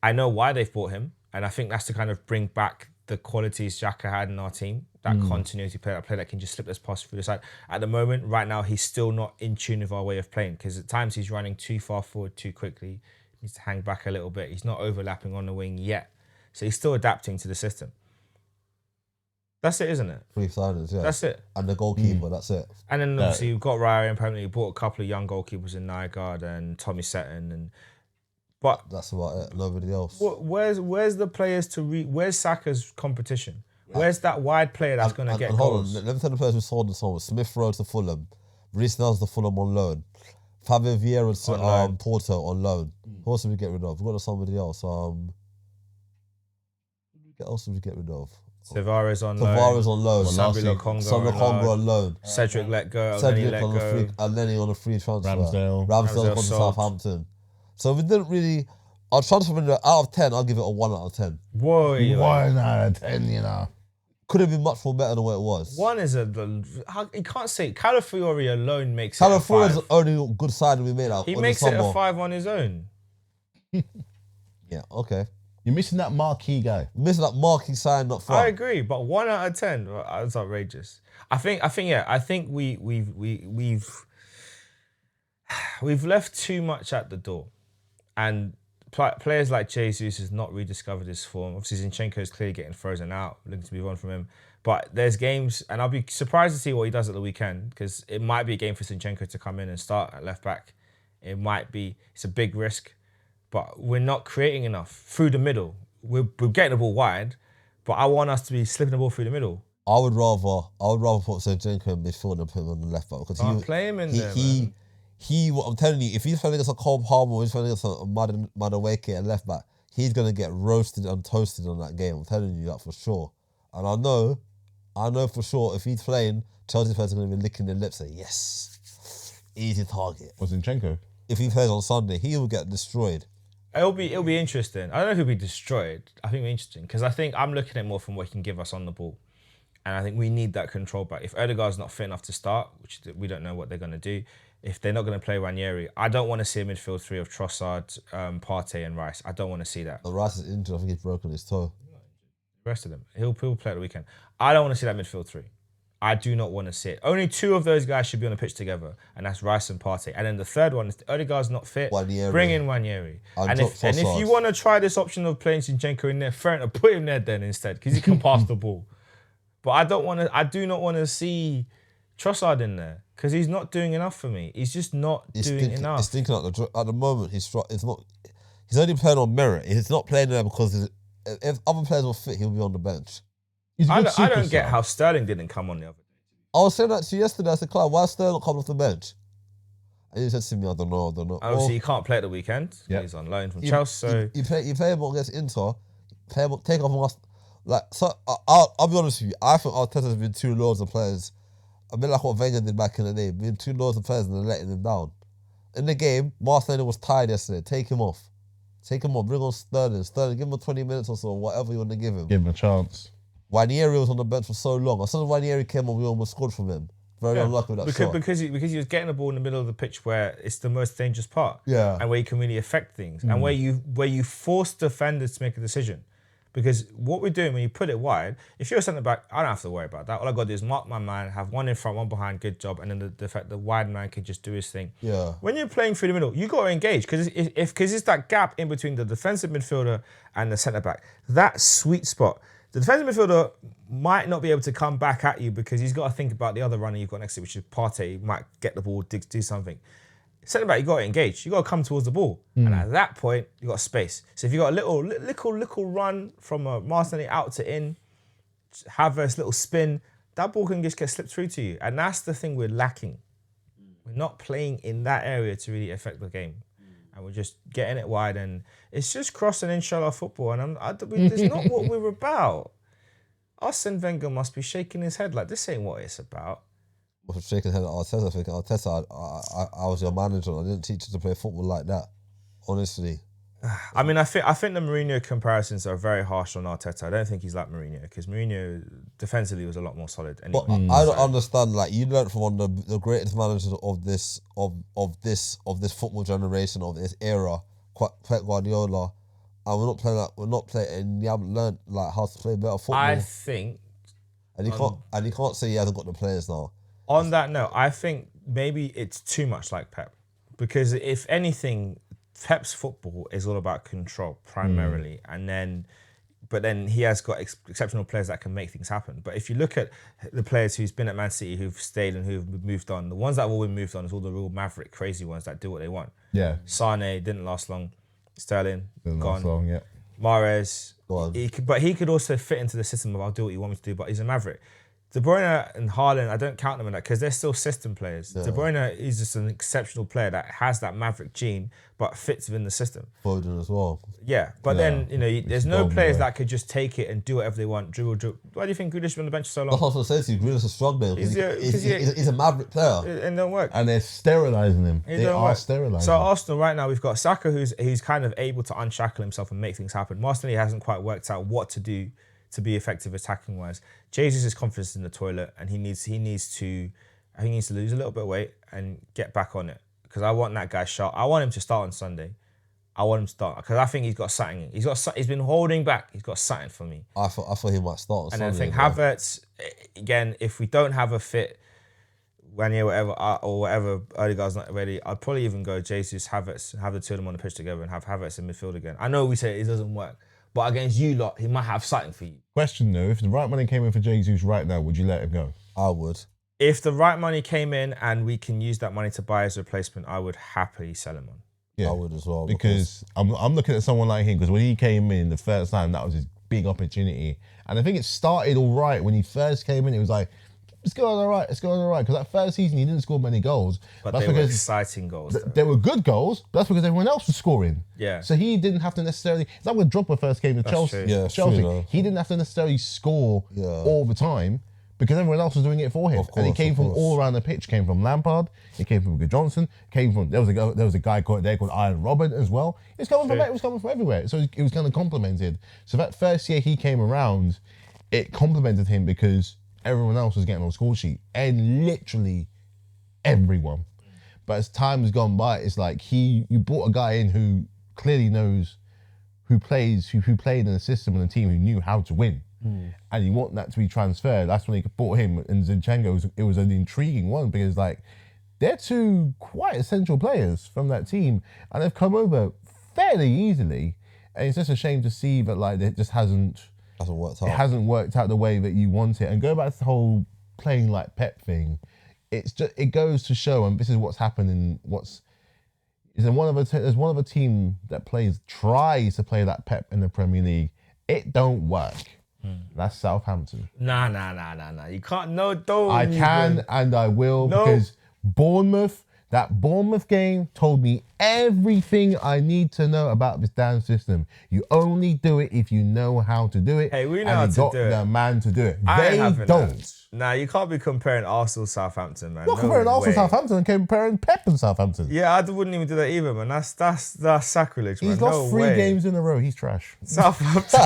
I know why they've bought him, and I think that's to kind of bring back the qualities Xhaka had in our team, that continuity player, that player that can just slip this pass through the side. At the moment, right now, he's still not in tune with our way of playing because at times he's running too far forward too quickly. He needs to hang back a little bit. He's not overlapping on the wing yet. So he's still adapting to the system. That's it, isn't it? 3 signings, yeah. That's it. And the goalkeeper, that's it. And then obviously you've got Raya, and apparently he bought a couple of young goalkeepers in Nygaard and Tommy Setton. But That's about it. Nobody else. where's the players where's Saka's competition? Where's that wide player that's going to get and goals? hold on, let me tell the players who sold this one. Smith Rowe to Fulham, Reece Nelson to Fulham on loan, Fabio Vieira to loan. Porto on loan. Who else did we get rid of? We got somebody else. What else did we get rid of? Tavares on Tavares loan. on loan. Sambi Lokonga on loan. Cedric let go. Cedric let on go. a free, and Lenny on a free transfer. Ramsdale gone to sold. Southampton. So we didn't really. Our transfer window out of 10, I'll give it a 1 out of 10. Whoa, 1 out of 10, you know. Could have been much more better than what it was. One is you can't say Calafiori alone makes Calafiori it is a the 5. only good side we made out. He makes it a 5 on his own. Yeah, okay. You're missing that marquee guy. Missing that marquee sign up front. I agree, but 1 out of 10, that's outrageous. I think we've left too much at the door, and players like Jesus has not rediscovered his form. Obviously, Zinchenko is clearly getting frozen out, looking to move on from him. But there's games, and I'll be surprised to see what he does at the weekend, because it might be a game for Zinchenko to come in and start at left back. It's a big risk, but we're not creating enough through the middle. We're getting the ball wide, but I want us to be slipping the ball through the middle. I would rather put Zinchenko in midfield and put him on the left back, because Play him in there, man. I'm telling you, if he's playing against a Cole Palmer or he's playing against a Madueke at left back, he's going to get roasted and toasted on that game. I'm telling you that for sure. And I know for sure if he's playing, Chelsea fans are going to be licking their lips and say, yes, easy target. Was Zinchenko? If he plays on Sunday, he will get destroyed. It'll be interesting. I don't know if he'll be destroyed. I think it'll be interesting, because I think I'm looking at more from what he can give us on the ball. And I think we need that control back. If Odegaard's not fit enough to start, which we don't know what they're going to do, if they're not going to play Ranieri, I don't want to see a midfield 3 of Trossard, Partey and Rice. I don't want to see that. Rice is injured. I think he's broken his toe. The rest of them, he'll play at the weekend. I don't want to see that midfield 3. I do not want to see it. Only 2 of those guys should be on the pitch together, and that's Rice and Partey. And then the third one, if Odegaard's not fit, Ranieri. bring in Ranieri. And if you want to try this option of playing Zinchenko in there, fair enough, put him there then instead, because he can pass the ball. But I do not want to see Trossard in there, because he's not doing enough for me. He's just not doing enough. He's thinking at the moment. He's only playing on merit. He's not playing there because if other players were fit, he'll be on the bench. I don't get how Sterling didn't come on the other day. I was saying that to you yesterday. I said, Clive, why is Sterling not coming off the bench? And he said to me, I don't know. Obviously, he can't play at the weekend. Yeah. He's on loan from Chelsea. So you play him against Inter. Take off us. I'll be honest with you. I think Arteta's been too low of players. A bit like what Wenger did back in the day. Being too low of players and then letting them down. In the game, Marcelo was tired yesterday. Take him off. Bring on Sterling. Give him 20 minutes or so, whatever you want to give him. Give him a chance. Ranieri was on the bench for so long. As soon as Ranieri came on, we almost scored from him. Very unlucky with that shot. Because he was getting the ball in the middle of the pitch where it's the most dangerous part. Yeah. And where you can really affect things. And where you force defenders to make a decision. Because what we're doing when you put it wide, if you're a centre back, I don't have to worry about that. All I got to do is mark my man, have one in front, one behind, good job, and then the wide man can just do his thing. Yeah. When you're playing through the middle, you got to engage, because it's that gap in between the defensive midfielder and the centre back. That sweet spot. The defensive midfielder might not be able to come back at you because he's got to think about the other runner you've got next to you, which is Partey. He might get the ball, do something. Centre back, you got to engage. You got to come towards the ball, and at that point, you got space. So if you got a little run from Martinelli out to in, have a little spin, that ball can just get slipped through to you, and that's the thing we're lacking. We're not playing in that area to really affect the game, and we're just getting it wide, and it's just crossing inshallah football, and it's not what we're about. Arsene Wenger must be shaking his head like this ain't what it's about. I was shaking his head at Arteta, thinking, Arteta, I was your manager. I didn't teach you to play football like that. Honestly. I mean, I think the Mourinho comparisons are very harsh on Arteta. I don't think he's like Mourinho, because Mourinho defensively was a lot more solid. Anyway. But I don't understand. Like, you learned from one of the greatest managers of this football generation, of this era, Pep Guardiola, and we're not playing, and you haven't learned like how to play better football. I think, and you can't say he hasn't got the players now. On that note, I think maybe it's too much like Pep, because if anything, Pep's football is all about control primarily, but then he has got exceptional players that can make things happen. But if you look at the players who's been at Man City, who've stayed and who've moved on, the ones that have all been moved on is all the real maverick, crazy ones that do what they want. Yeah. Sane didn't last long. Sterling, Then gone. last long, yeah. Mahrez, Gone. but he could also fit into the system of I'll do what you want me to do, but he's a maverick. De Bruyne and Haaland, I don't count them in that because they're still system players. De Bruyne is just an exceptional player that has that maverick gene, but fits within the system. Foden as well. Yeah, but then, there's no gone, players boy. that could just take it and do whatever they want, dribble. Why do you think Grealish has been on the bench so That's long? what I was saying to you. Grealish is strong there. He's He's a maverick player. It don't work. And they're sterilising him. It They don't are work. sterilising So him. Arsenal right now, we've got Saka who's kind of able to unshackle himself and make things happen. Martinelli hasn't quite worked out what to do to be effective attacking wise. Jesus' confidence is in the toilet, and he needs to lose a little bit of weight and get back on it. Because I want that guy sharp. I want him to start on Sunday. I want him to start because I think he's got something. He's been holding back. He's got something for me. I thought he might start on And then I Sunday. think Havertz again. If we don't have a fit, Wanye, whatever, Odegaard's not ready, I'd probably even go Jesus, Havertz, have the two of them on the pitch together and have Havertz in midfield again. I know we say it doesn't work, but against you lot, he might have something for you. Question though, if the right money came in for Jesus right now, would you let him go? I would. If the right money came in and we can use that money to buy his replacement, I would happily sell him on. Yeah, I would as well. because I'm looking at someone like him because when he came in the first time, that was his big opportunity, and I think it started all right when he first came in. It was like, it's going all right, because that first season he didn't score many goals, But that's they were because exciting goals. though. they were good goals. But that's because everyone else was scoring. Yeah. So he didn't have to necessarily. It's like when Drogba first came to Chelsea. true. Yeah, it's Chelsea. true, though. He didn't have to necessarily score Yeah. all the time because everyone else was doing it for him. Of And he course, came of from course. all around the pitch. Came from Lampard. He came from Good Johnson. Came from there was a guy called Iron Robin as well. It was coming from everywhere. So it was kind of complimented. So that first year he came around, it complimented him because everyone else was getting on the score sheet, and literally everyone. But as time has gone by, it's like you brought a guy in who clearly knows who played in a system and a team who knew how to win. And you want that to be transferred. That's when he brought him. And Zinchenko, it was an intriguing one because like they're two quite essential players from that team, and they've come over fairly easily. And it's just a shame to see that like it just hasn't worked out. it hasn't worked out the way that you want it. And go back to the whole playing like Pep thing. It goes to show, and this is what's happening. There's one other team that tries to play like Pep in the Premier League. It don't work. That's Southampton. Nah. You can't. No, don't. I can even. and I will No. because that Bournemouth game told me everything I need to know about this damn system. You only do it if you know how to do it. Hey, we know and how you to got do it. the man to do it. I ain't They having don't. that. Nah, you can't be comparing Arsenal Southampton, man. Not comparing Arsenal way. Southampton and comparing Pep and Southampton. Yeah, I wouldn't even do that either, man. That's sacrilege, man. He's no lost 3 way. games in a row. He's trash. Southampton.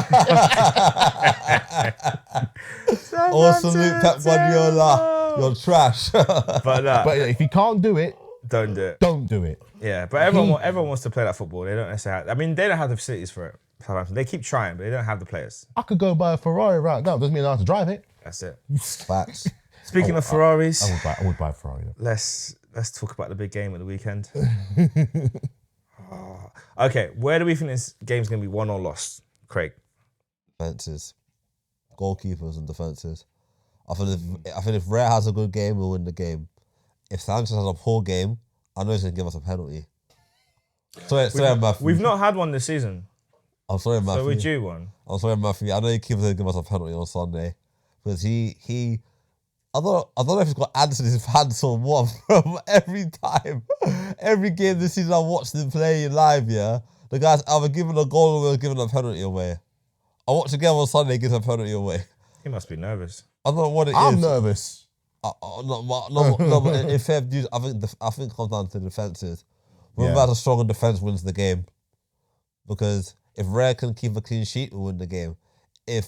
Oh, salute Pep Guardiola. You're trash. But if you can't do it, Don't do it. don't do it. Yeah, but everyone wants to play that football. They don't necessarily. They don't have the facilities for it. Southampton. They keep trying, but they don't have the players. I could go buy a Ferrari right now. Doesn't mean I have to drive it. That's it. Facts. Speaking of Ferraris, I would buy a Ferrari. Though. let's talk about the big game at the weekend. Okay, where do we think this game's going to be won or lost, Craig? Defenses. Goalkeepers and defenses. I think if Rare has a good game, we'll win the game. If Sanchez has a poor game, I know he's going to give us a penalty. Sorry, Matthew. We've not had one this season, I'm sorry, Matthew. so we're due one. I'm sorry, Matthew. I know he keeps going to give us a penalty on Sunday. Because I don't know if he's got ants in his pants or what, bro. Every time, every game this season I watched him play live, yeah, the guy's either giving a goal or giving a penalty away. I watched again on Sunday, he gives a penalty away. He must be nervous. I don't know what it is. I'm nervous. No, but in fair dude, I think it comes down to defenses. Whoever Yeah. has a stronger defense wins the game. Because if Rare can keep a clean sheet, we'll win the game. If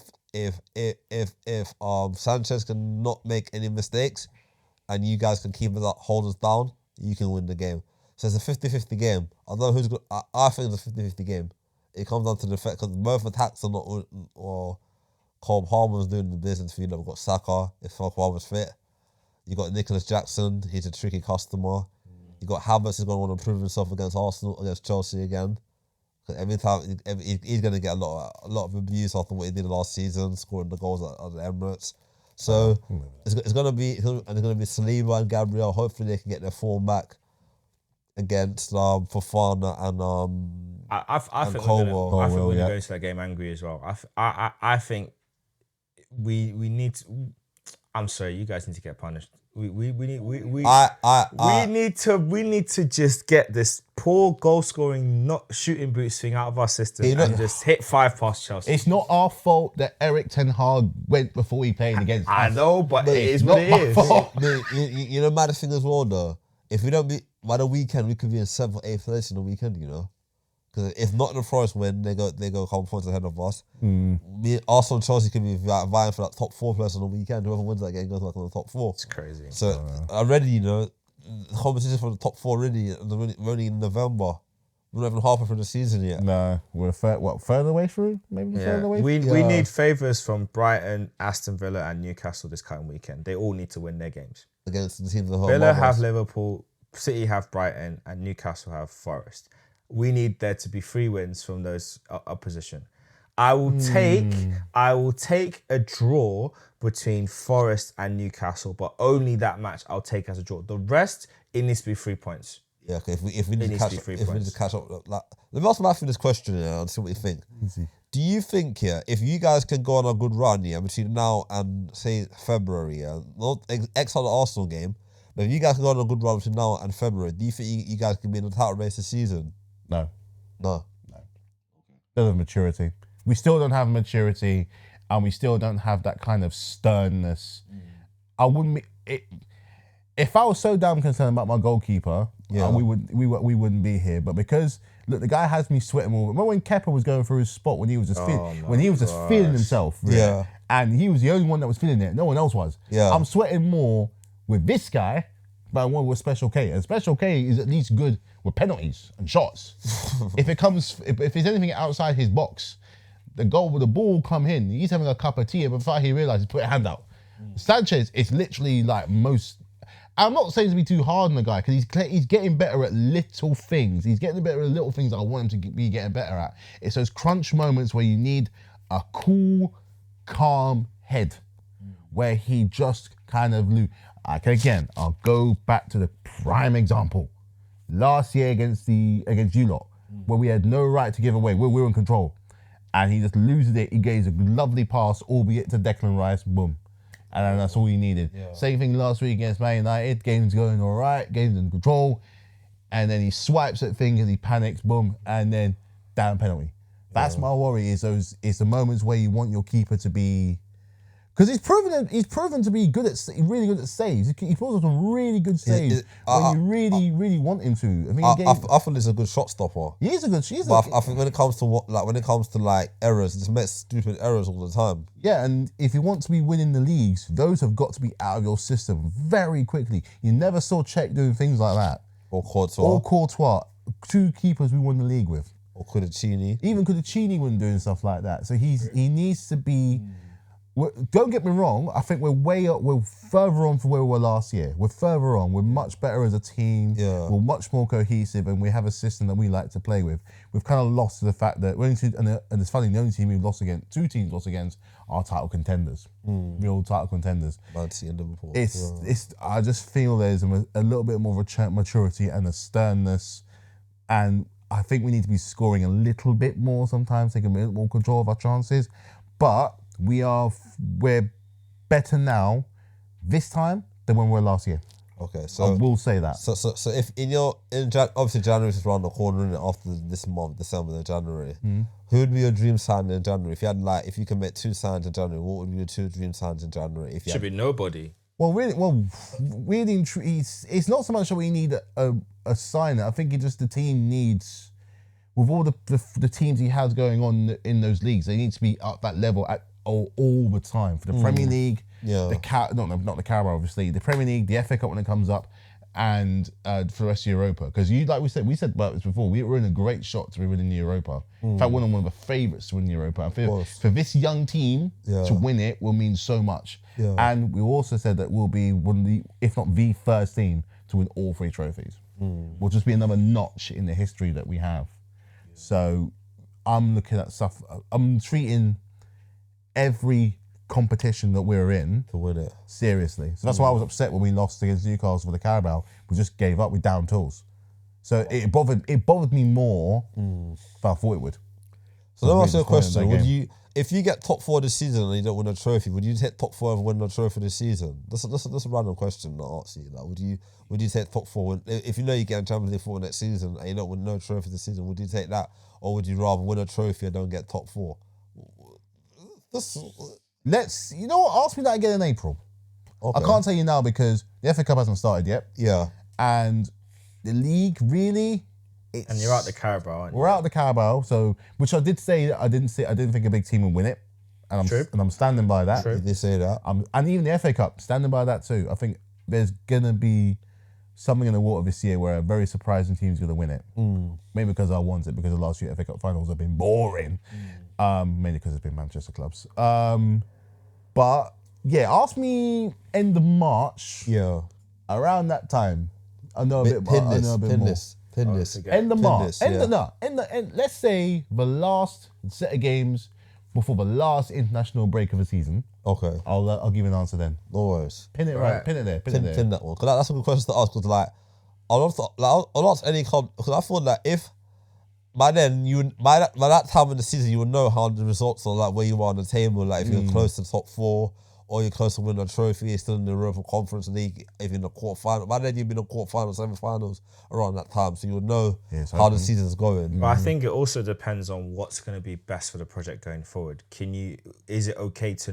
Sanchez can not make any mistakes and you guys can keep it up, hold us down, you can win the game. So it's a 50-50 game. I don't know who's good. I think it's a 50-50 game. It comes down to the fact because both attacks are not. Or Cole Palmer's doing the business for you. We've got Saka if Farquhar's fit. You got Nicholas Jackson. He's a tricky customer. You got Havertz. He's going to want to prove himself against Arsenal, against Chelsea again. Because every time he's going to get a lot of abuse after what he did last season, scoring the goals at the Emirates. So it's going to be Saliba and Gabriel. Hopefully they can get their form back against Fofana and I think we're Colwell. gonna, I think we're Colwell, gonna yeah. go into that game angry as well. I think we need to, I'm sorry, you guys need to get punished. We need to just get this poor goal scoring, not shooting boots thing out of our system and just hit 5 past Chelsea. It's not our fault that Eric Ten Hag went before he played against I us. know, but it is not what it my is. fault. You know, mad thing as well though. If we don't be by the weekend, we could be in 7th or 8th place in the weekend. You know, because if not the Forest win, they go a couple points ahead of us. Arsenal and Chelsea could be vying for that top 4 place on the weekend. Whoever wins that game goes back on the top 4. It's crazy. So already, you know, the competition for the top 4 already. We're only in November. We're not even halfway through the season yet. No, we're further away through? Maybe further away. We need favours from Brighton, Aston Villa, and Newcastle this coming weekend. They all need to win their games. Against the teams that Villa have Liverpool, City have Brighton, and Newcastle have Forest. We need there to be 3 wins from those opposition. I will take a draw between Forest and Newcastle, but only that match I'll take as a draw. The rest, it needs to be 3 points. Yeah, okay. If we need to catch up, like, let me ask Matthew this question and see what you think. Easy. Do you think if you guys can go on a good run between now and say February, not exile the Arsenal game, but if you guys can go on a good run between now and February, do you think you guys can be in the title race this season? No. No. Don't have maturity. We still don't have maturity, and we still don't have that kind of sternness. I wouldn't be. If I was so damn concerned about my goalkeeper, we wouldn't be here. But because look, the guy has me sweating more. Remember when Kepa was going through his spot when he was just feeling himself, really? And he was the only one that was feeling it. No one else was. Yeah. I'm sweating more with this guy than one with Special K. And Special K is at least good with penalties and shots. if it's anything outside his box, the ball come in. He's having a cup of tea, and before he realizes, put a hand out. Sanchez is literally like most. I'm not saying to be too hard on the guy because he's getting better at little things. He's getting better at little things that I want him to be getting better at. It's those crunch moments where you need a cool, calm head, where he just kind of again, I'll go back to the prime example. Last year against you lot, where we had no right to give away, we were in control. And he just loses it. He gives a lovely pass, albeit to Declan Rice, boom. And then that's all he needed. Yeah. Same thing last week against Man United. Game's going all right. Game's in control. And then he swipes at things and he panics, boom. And then down penalty. That's my worry. It's the moments where you want your keeper to be, because he's proven to be really good at saves. He pulls off some really good saves when you really want him to. I feel he's a good shot stopper. He is a good. I think when it comes to errors, he just makes stupid errors all the time. Yeah, and if you want to be winning the leagues, those have got to be out of your system very quickly. You never saw Czech doing things like that. Or Courtois. 2 keepers we won the league with. Or Kudicini. Even Kudicini wasn't doing stuff like that. So he needs to be. Don't get me wrong. I think we're further on from where we were last year. We're further on. We're much better as a team. Yeah. We're much more cohesive, and we have a system that we like to play with. We've kind of lost to the fact that and it's funny, the only team we've lost against, 2 teams lost against, are title contenders, real title contenders. Man City and Liverpool. I just feel there's a little bit more of a maturity and a sternness, and I think we need to be scoring a little bit more sometimes, taking a bit more control of our chances, but. We're better now this time than when we were last year. Okay, so I will say that. So if obviously January is around the corner, and after this month, December and January, who would be your dream sign in January? If you can make 2 signs in January, what would be your 2 dream signs in January? Should be nobody. Well, it's not so much that we need a signer. I think the team needs, with all the teams he has going on in those leagues, they need to be up that level all the time. For the Premier League, not the Carabao, obviously, the Premier League, the FA Cup when it comes up, and for the rest of Europa. Because we said about this before, we were in a great shot to be winning the Europa. In fact, one of the favourites to win the Europa. And for this young team to win it will mean so much. Yeah. And we also said that we'll be one of the, if not the first team to win all 3 trophies. We'll just be another notch in the history that we have. So I'm looking at stuff, I'm treating every competition that we're in to win it seriously. So that's why I was upset when we lost against Newcastle for the Carabao. We just gave up. We down tools. So it bothered me more than I thought it would. So let me ask you a disappointed in question. that Would game. you, if you get top 4 this season and you don't win a trophy, would you take top 4 and win a trophy this season? That's a random question that I ask you. Like, would you take top 4 if you know you get a Champions League 4 next season and you don't win no trophy this season? Would you take that, or would you rather win a trophy and don't get top 4? You know what? Ask me that again in April. Okay. I can't tell you now because the FA Cup hasn't started yet. Yeah. And the league really, And you're out the Carabao, aren't you? we're out the Carabao, so which I did say that I didn't think a big team would win it, and I'm standing by that. True. You did say that. And even the FA Cup, standing by that too. I think there's gonna be something in the water this year where a very surprising team's gonna win it. Maybe because I want it, because the last few FA Cup finals have been boring. Mainly because it's been Manchester clubs. But yeah, ask me end of March. Yeah. Around that time, I know a bit Pin more. this. End of Pin March. this, yeah. Let's say the last set of games before the last international break of the season. Okay. I'll give you an answer then. No worries. Pin it right. Pin it there. Pin it there. Pin that one. Because that's a good question to ask. Because I'll ask any club. Because I feel that if by then by that time in the season you would know how the results are, like where you are on the table. Like if you're close to the top 4 or you're close to winning a trophy, you're still in the Europa Conference League. If you're in the quarterfinal, by then you've been in quarterfinals, semi-finals around that time, so you would know how the season's going. But I think it also depends on what's going to be best for the project going forward. Is it okay to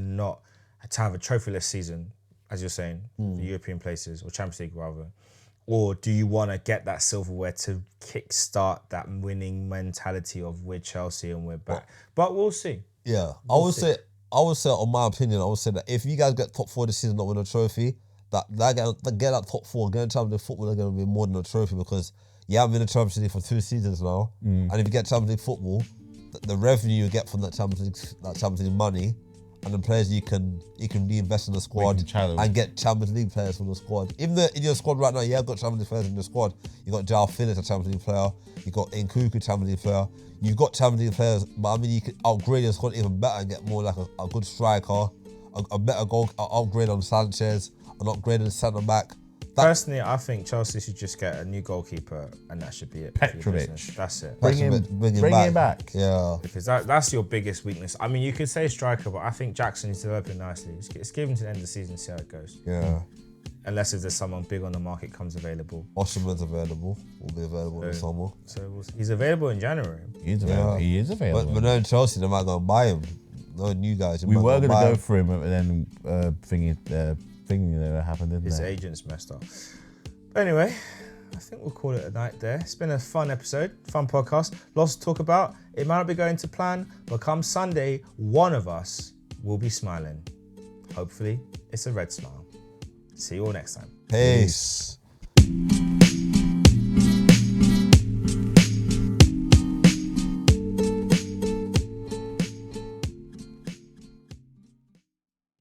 have a trophyless season, as you're saying, the European places or Champions League rather, or do you want to get that silverware to kickstart that winning mentality of we're Chelsea and we're back? But we'll see. Yeah, I would say, on my opinion, I would say that if you guys get top 4 this season, not win a trophy, get that top 4, getting Champions League football are going to be more than a trophy, because you haven't been in Champions League for 2 seasons now, and if you get Champions League football, the revenue you get from that Champions League money, and the players you can reinvest in the squad and get Champions League players from the squad. Even though in your squad right now, you have got Champions League players in the squad. You got João Felix, a Champions League player. You got Nkunku, Champions League player. You've got Champions League players, but I mean, you could upgrade your squad even better and get more like a good striker, a better goal, upgrade on Sanchez, an upgrade on centre back. Personally, I think Chelsea should just get a new goalkeeper and that should be it. Petrovic. That's it. Bring him back. Yeah. Because that's your biggest weakness. I mean, you could say striker, but I think Jackson is developing nicely. It's given to the end of the season, see how it goes. Yeah. Unless if there's someone big on the market comes available. Osherman's available. Will be available in the summer. So he's available in January. He is available. But knowing Chelsea, they might go and buy him. Knowing you guys, we were going to go for him, and then thingy that happened, didn't His it? agent's messed up. But anyway, I think we'll call it a night there. It's been a fun episode, fun podcast. Lots to talk about. It might not be going to plan, but come Sunday, one of us will be smiling. Hopefully, it's a red smile. See you all next time. Peace.